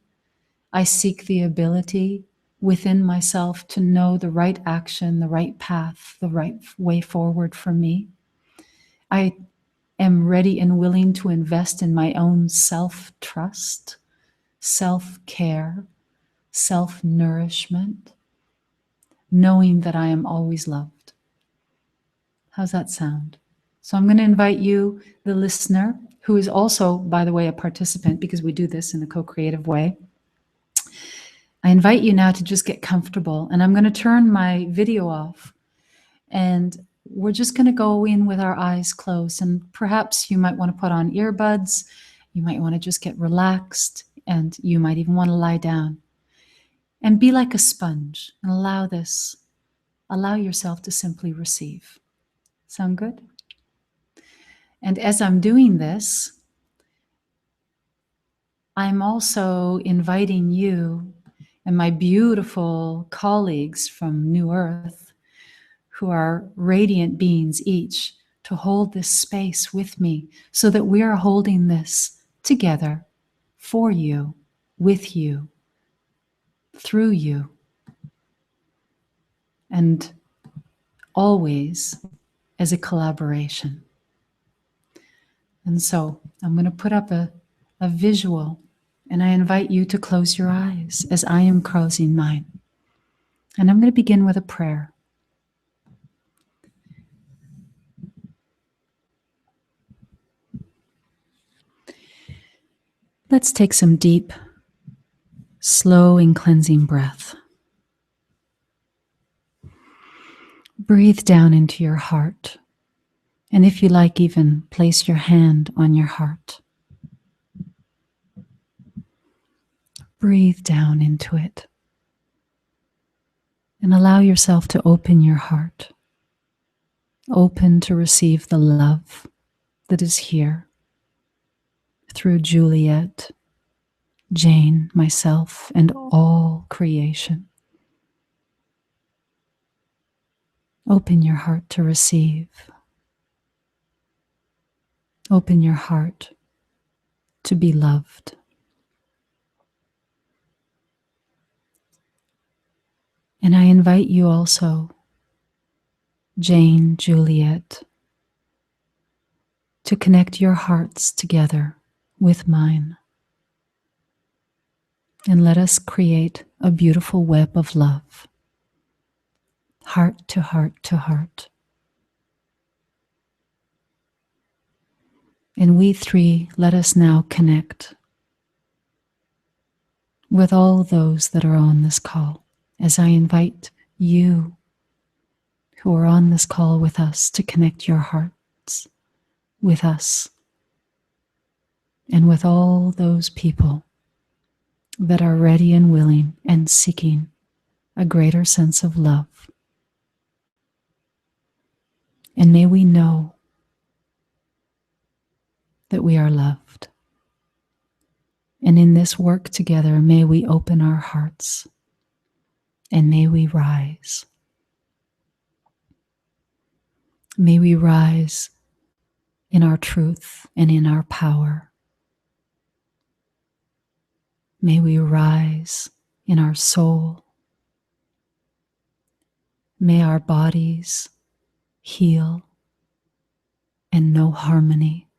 I seek the ability within myself to know the right action, the right path, the right way forward for me. I am ready and willing to invest in my own self-trust, self-care, self-nourishment, knowing that I am always loved. How's that sound? So I'm going to invite you, the listener, who is also, by the way, a participant, because we do this in a co-creative way. I invite you now to just get comfortable, and I'm going to turn my video off, and we're just going to go in with our eyes closed, and perhaps you might want to put on earbuds, you might want to just get relaxed, and you might even want to lie down and be like a sponge and allow yourself to simply receive. Sound good? And as I'm doing this, I'm also inviting you and my beautiful colleagues from New Earth, who are radiant beings each, to hold this space with me so that we are holding this together for you, with you, through you, and always as a collaboration. And so I'm going to put up a visual, and I invite you to close your eyes as I am closing mine. And I'm going to begin with a prayer. Let's take some deep, slow and cleansing breath. Breathe down into your heart. And if you like, even place your hand on your heart. Breathe down into it. And allow yourself to open your heart. Open to receive the love that is here through Juliet, Jane, myself, and all creation. Open your heart to receive. Open your heart to be loved. And I invite you also, Jane, Juliet, to connect your hearts together with mine. And let us create a beautiful web of love, heart to heart to heart. And we three, let us now connect with all those that are on this call, as I invite you who are on this call with us to connect your hearts with us and with all those people that are ready and willing and seeking a greater sense of love. And may we know that we are loved. And in this work together, may we open our hearts and may we rise. May we rise in our truth and in our power. May we rise in our soul. May our bodies heal and know harmony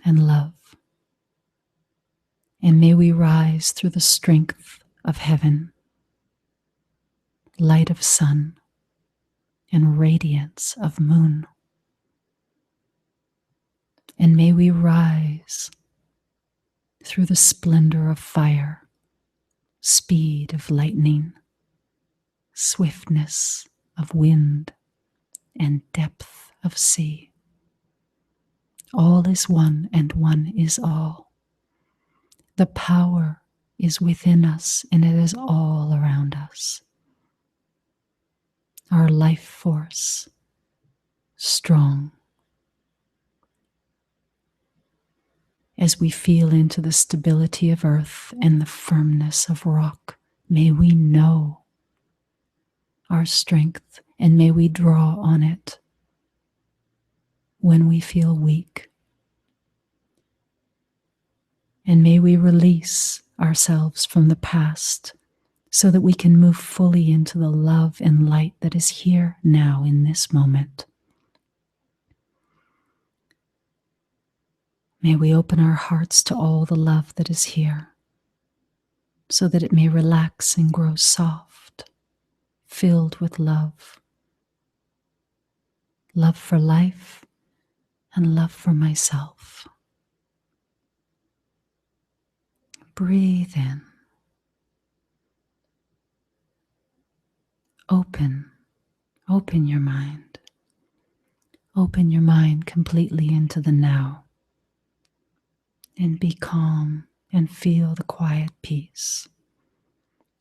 and love. And may we rise through the strength of heaven, light of sun, and radiance of moon. And may we rise through the splendor of fire, speed of lightning, swiftness of wind, and depth of sea. All is one and one is all. The power is within us and it is all around us. Our life force, strong. As we feel into the stability of earth and the firmness of rock, may we know our strength and may we draw on it when we feel weak. And may we release ourselves from the past so that we can move fully into the love and light that is here now in this moment. May we open our hearts to all the love that is here so that it may relax and grow soft, filled with love. Love for life and love for myself. Breathe in. Open your mind. Open your mind completely into the now. And be calm and feel the quiet peace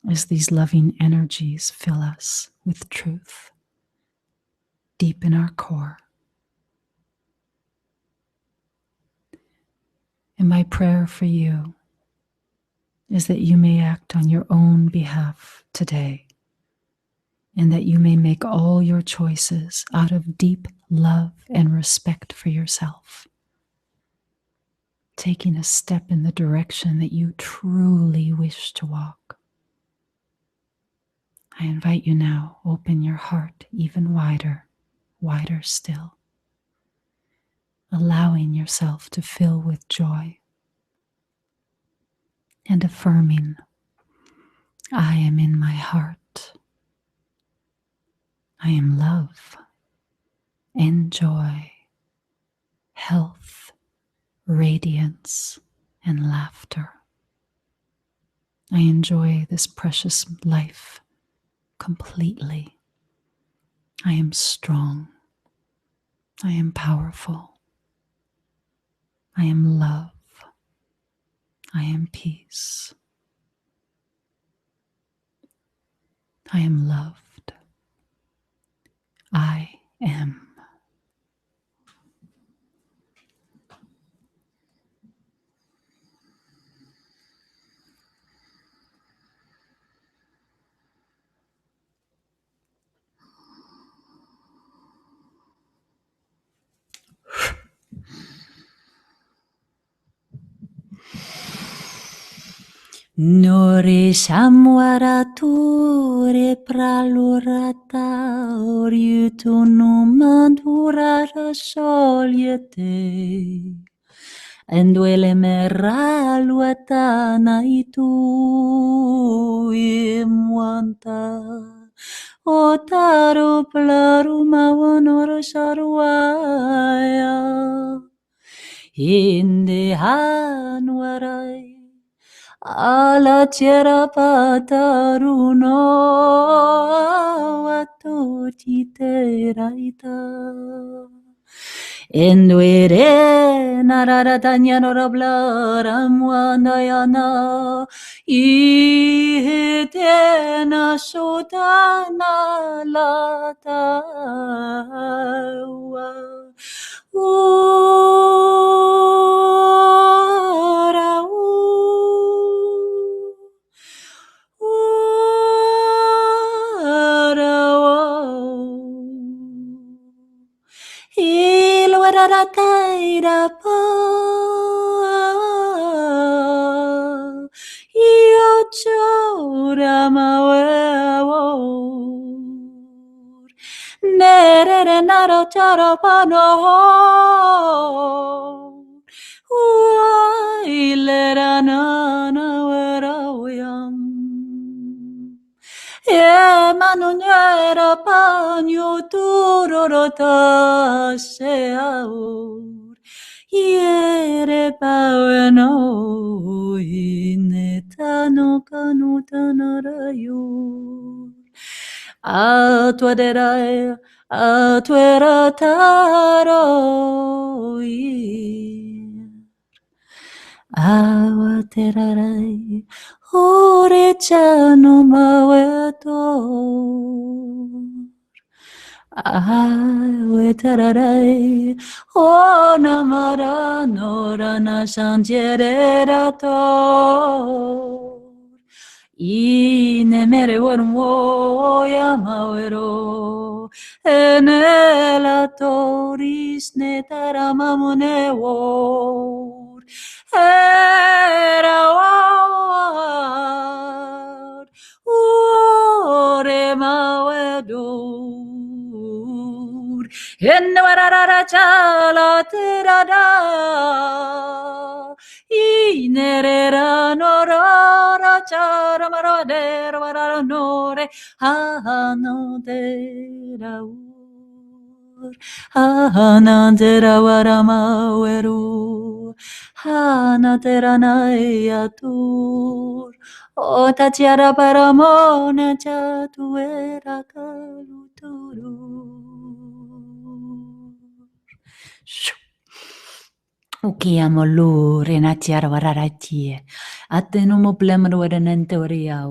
as these loving energies fill us with truth deep in our core. And my prayer for you is that you may act on your own behalf today, and that you may make all your choices out of deep love and respect for yourself, taking a step in the direction that you truly wish to walk. I invite you now, open your heart even wider, wider still, allowing yourself to fill with joy and affirming, I am in my heart. I am love and joy, health, radiance, and laughter. I enjoy this precious life completely. I am strong. I am powerful. I am love. I am peace. I am loved. I am. Nourishing warature pralurata oriutunum mandurara soliete. Enduele meraluatana itu imwanta. Otaru plaruma honor sarwaya. Indihan warai. Ala tierra pataruno atu titeraita. Enduere nararatanya norablara muandayana ihitena sotana latawa. Nerere naro charapano ilera nana werawayam manuera panyo turorota seaur yere paweno inetano kanutanarayu atuaderai atuera taroi awaterarai orechano maweto aweterarai onamara norana sanjererato Inemere wormo yamawero enela toris netaramamune wor era war ore mawedur enwarara chala terada inerera norara chara marodera maranore hanodera ur hanadera waramaweru hanadera nayatur o tachiara paramona chatuera kaluturu. Ukiamo lu renatiara wararatie. Atenumo plemrueranantoria.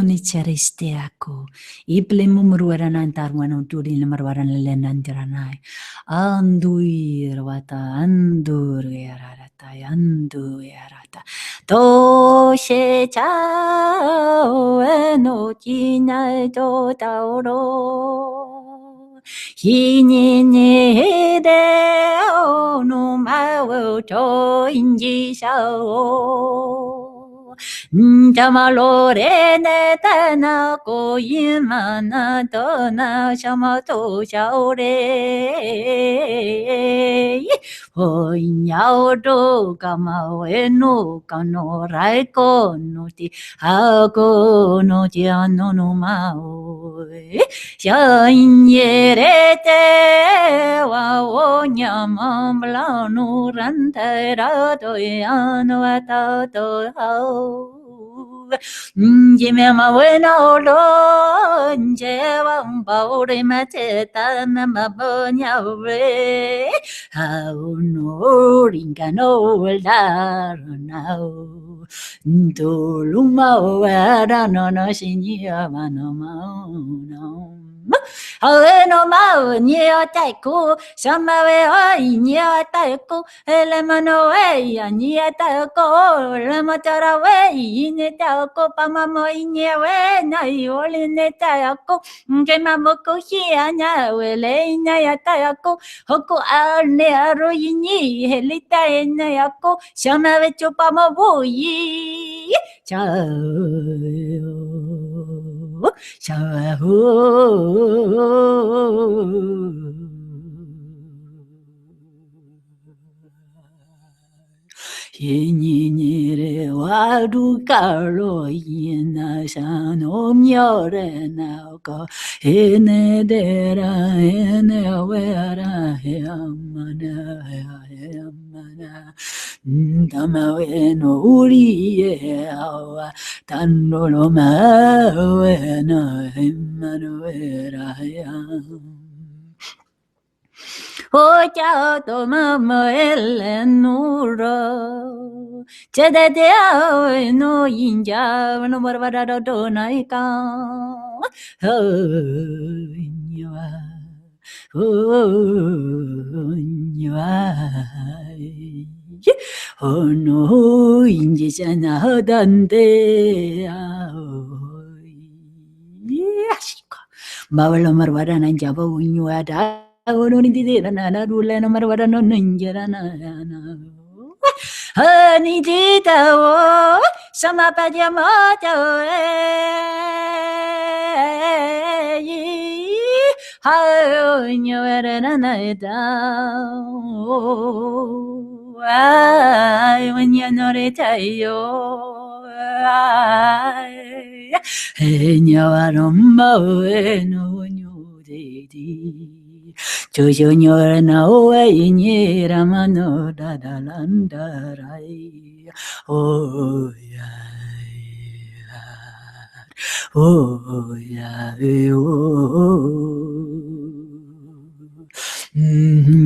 Ni chariste ako. Iplemumrueranantar wanonturin marwaranlenantiranai. Anduirwata, andurierata, anduierata. Toshe chao eno chinai to tauro. Hinini de no mawo to inji sao jamalore ne tana ko yimana to na shama to shao re ho nyao do kama eno kano rai ko no ti ha ko no ti ano no mao Shanyerete wa onyamambla nurantera doyano atato hao. Jimema bueno lo lleva un pobre macheta namabonya re how no ringano darnao Doluma era no no sinya mano no ma nia taiku sama we nia taiku elemano we nia taiku lematara we nia taiku pamamo nia we na ioli nia taiku ngemamoku hiana we le nia taiku hoku arne aroyini helita ina yako sama we chupamo bui chao chao Yenire wadu karo yina shano myore nauko ene dera ene wera hemana hemana damawe no uriye awa tanolo mawe no hemana wera hemana Oh, ciao, to mamma Eleonora. C'è da te no inja, no barbara do donaika. Oh, oh, no, injana dante. Bawala marwara nan jaba unyuada. Honey, did I sama pajamoto how you were an I when you're not a tayo and you are no new day. Jojo na oe ni ramano da da landa rai oh ya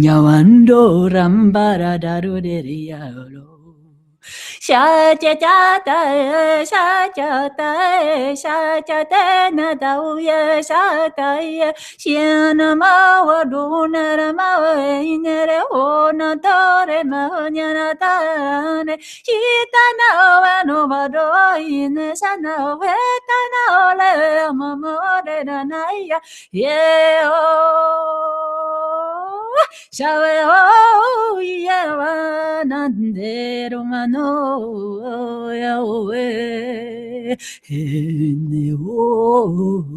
Nyawando rambara daru derialo Sha cha cha ta sha cha ta na dau ya sha ta ya xian ma wa du na ra ma we ne re ho na ta re ma nya na ta ne chi ta na wa no ba do ne sa na we ta na le ma mo de na na ya ye o Shawe o ya nandero mano ya we ne o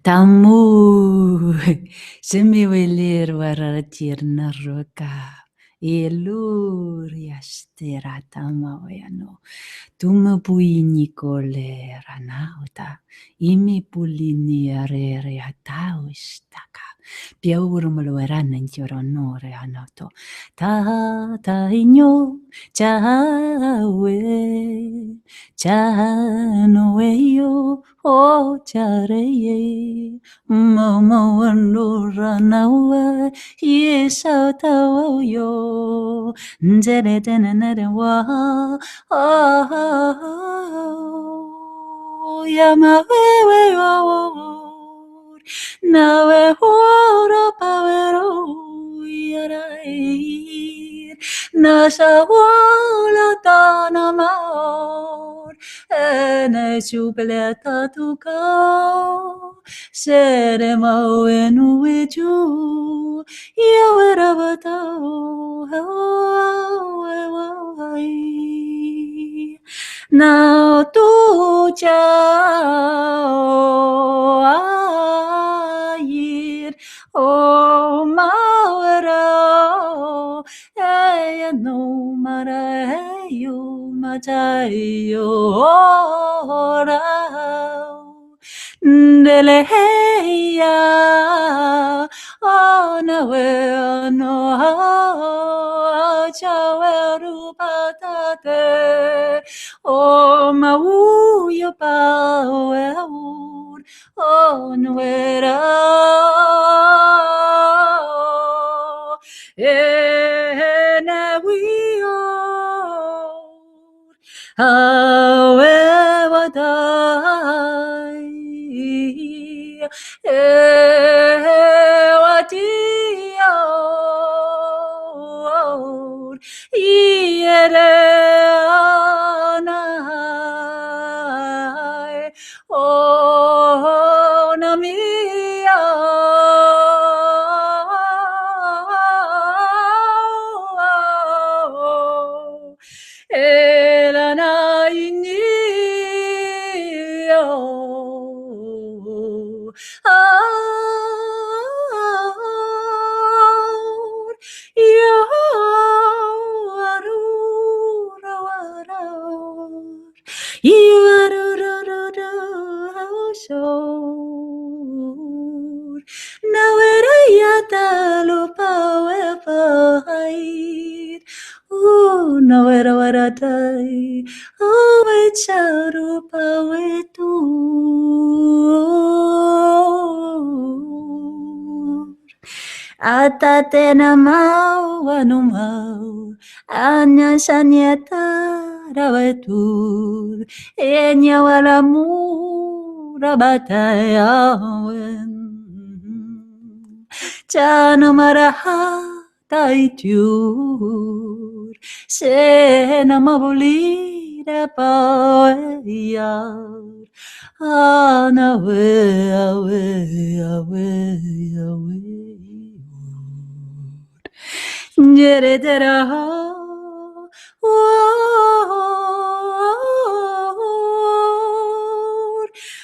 Tamu semiwelir waratir naruka. Elur yastera tamawayano. Tumapuyini kole ranauta. Imi pulini arere ataustaka. Piaur malweranan choronore anoto. Ta inyo chawe. Chanoeyo o chareye. Mama wanura nawa yesa tawoyo nzere tenere wa yama wewe nawe hora pavero yarai nasa wala tanamor ene supleta tuka sere mawenu eju yawara batao hawai now tu chao ayir o mawara no marayo matayo ora Deleheya Anawe no Chaweru patate O Mauyo Power O Nuera Enewio However die Ewadio Yereanai O Namia no era waratai o charu pawetu atatena mau anumau anya sanyata rawetur enya walamu rabatayawen chana maraha taitur sena mabulira pawayar anawe awe jeretera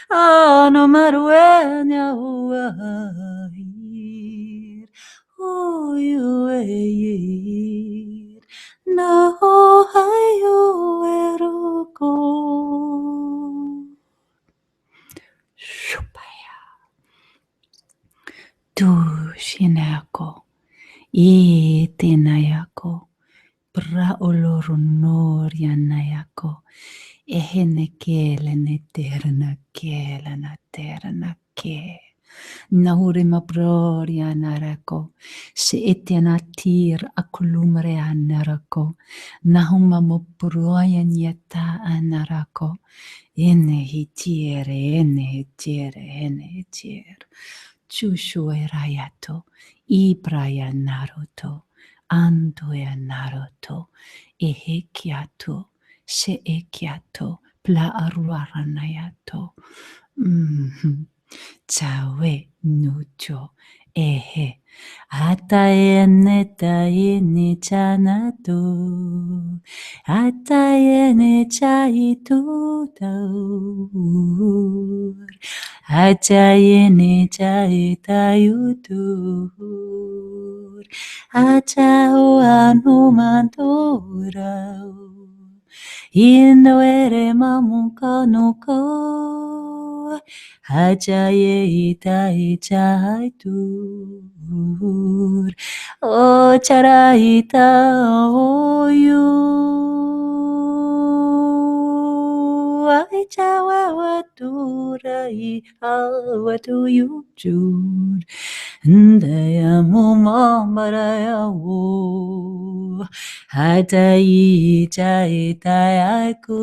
ano maruenya uahir uyueyir no hayo eruko shupaya tu shinako itinayako pra olorunor yanayako ehenekele neterna kele naterna ke Nahurima broria narako, se etianatir akulumre anarako, nahuma moproya nieta anarako, ene hitiere, chushu erayato, ibraya naruto, andoya naruto, ehekiato, se ekiato, pla aruaranayato. Chawe nucho ehe. Atayene tayene chanatu. Atayene chaitu taur. Atayene chaitayutur. Achao anumantorau. Indoere mamuka no ko. Hajaye itai chai tur. O charaita oyu. Ai chawa waturai hawatu yujur. Ndaya mumambaraya wo. Hatai chai tayaku.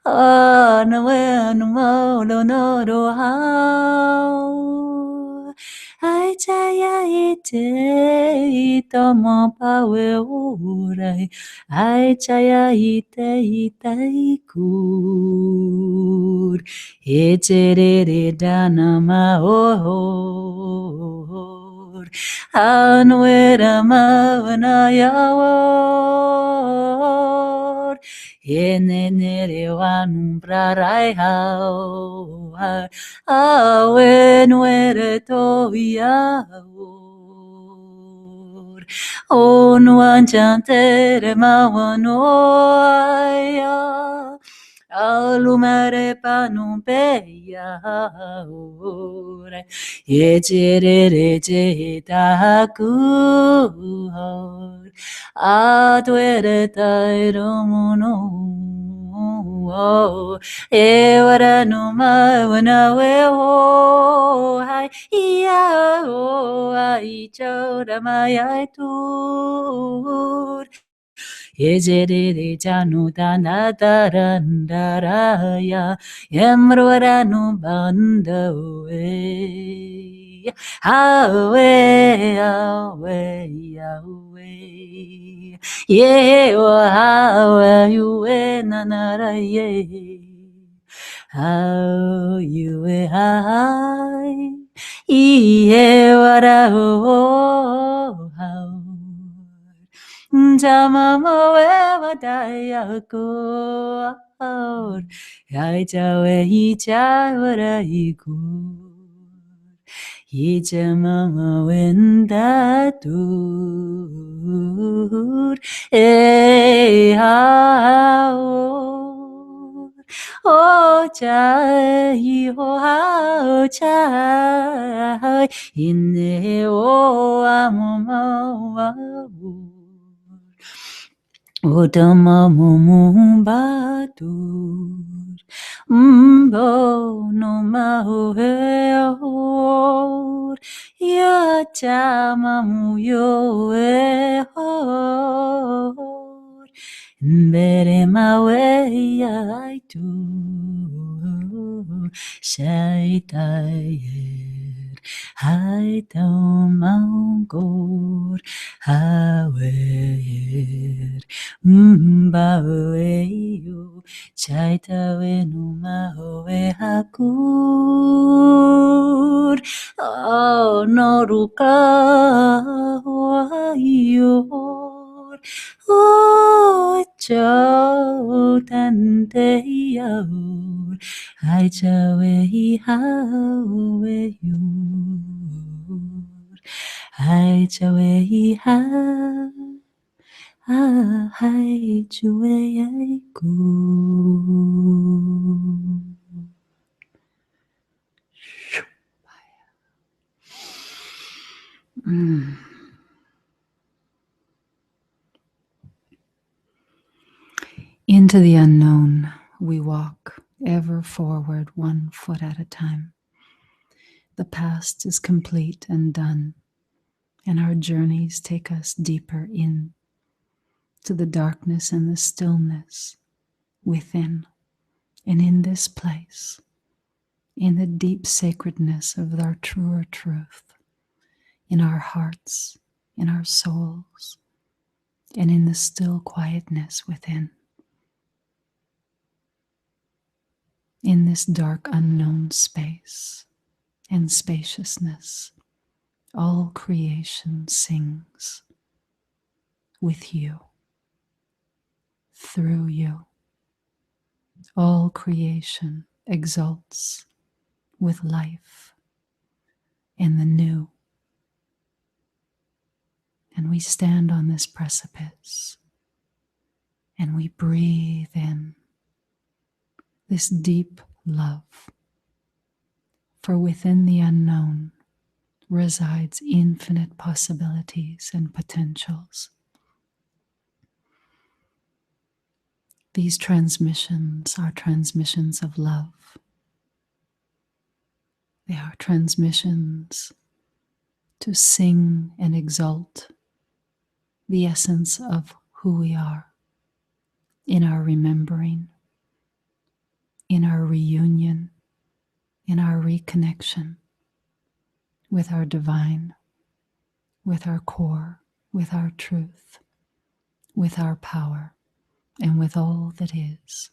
Oh, no, no, no, no, no, no, how. I chaya ite tomo pawe urai. I chaya ite kur. Echere dana ma oh. Anwera ma yawo. Yenere wanumbrarai hao awen were to yaor on wanchantere mawanoya alumare panumpeya ore yecherere chetaku Adwere tairomuno Ewara no mawana weho Hai iya o ai chora maya tur Yejerere janu dana darandaraya Emrwara no banda we Awe awe awe Ye wa you na na ra ye how you I ye wa ra ho how Jama mo we wa da ya ko ai cha we hi cha wa ra hi ku Yijamama wenda dur hao o chai ho hao chai inne o amoma Odama mumbadur Mbo no mahueor Ya chama muyo ehor Mbere mawe ya tu Shaitayer Haitau maungor Hawer Mbaweyo Chaitawe numa hoe hakur Oh noruka wayor Oh chau tante yaur Hai chawe hawe yor Hai chawe ha hai chue ai ku. Into the unknown we walk, ever forward, 1 foot at a time. The past is complete and done, and our journeys take us deeper in to the darkness and the stillness within. And in this place, in the deep sacredness of our truer truth, in our hearts, in our souls, and in the still quietness within. In this dark unknown space, and spaciousness. All creation sings with you, through you. All creation exalts with life and the new. And we stand on this precipice and we breathe in this deep love. For within the unknown resides infinite possibilities and potentials. These transmissions are transmissions of love. They are transmissions to sing and exalt the essence of who we are in our remembering, in our reunion, in our reconnection with our divine, with our core, with our truth, with our power, and with all that is.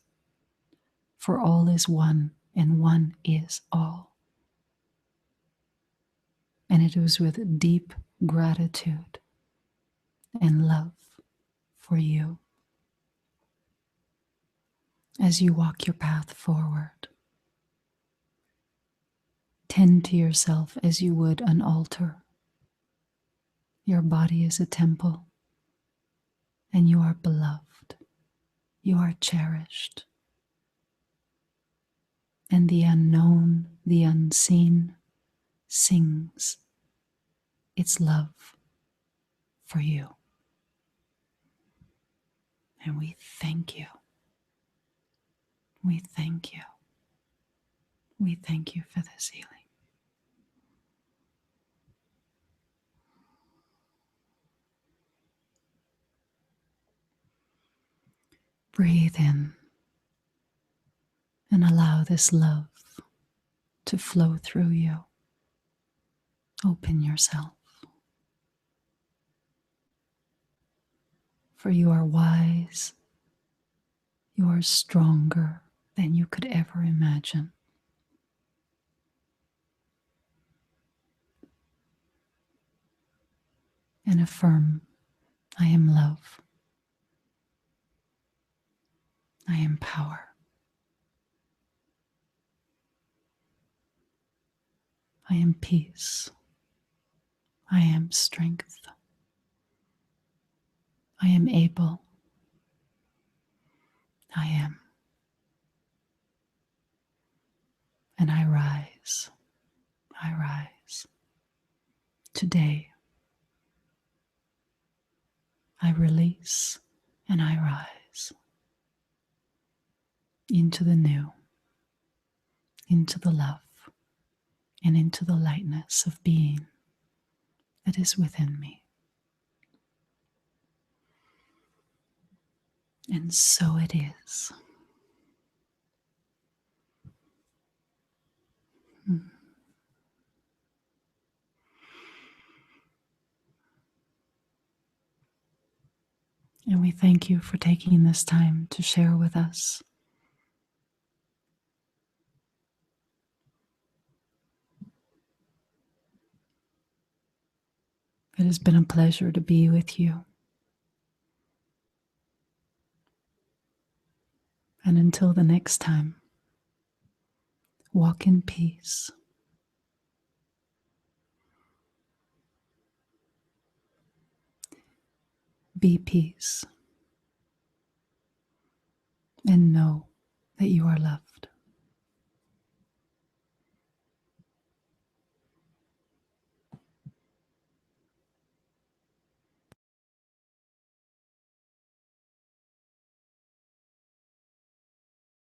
For all is one, and one is all. And it was with deep gratitude and love for you as you walk your path forward. Tend to yourself as you would an altar. Your body is a temple, and you are beloved. You are cherished. And the unknown, the unseen, sings its love for you. And we thank you. We thank you. We thank you for this healing. Breathe in and allow this love to flow through you. Open yourself. For you are wise. You are stronger than you could ever imagine. And affirm, I am love. I am power. I am peace. I am strength. I am able. I am. And I rise. I rise. Today, I release and I rise into the new, into the love, and into the lightness of being that is within me. And so it is. And we thank you for taking this time to share with us. It has been a pleasure to be with you. And until the next time, walk in peace. Be peace. And know that you are loved.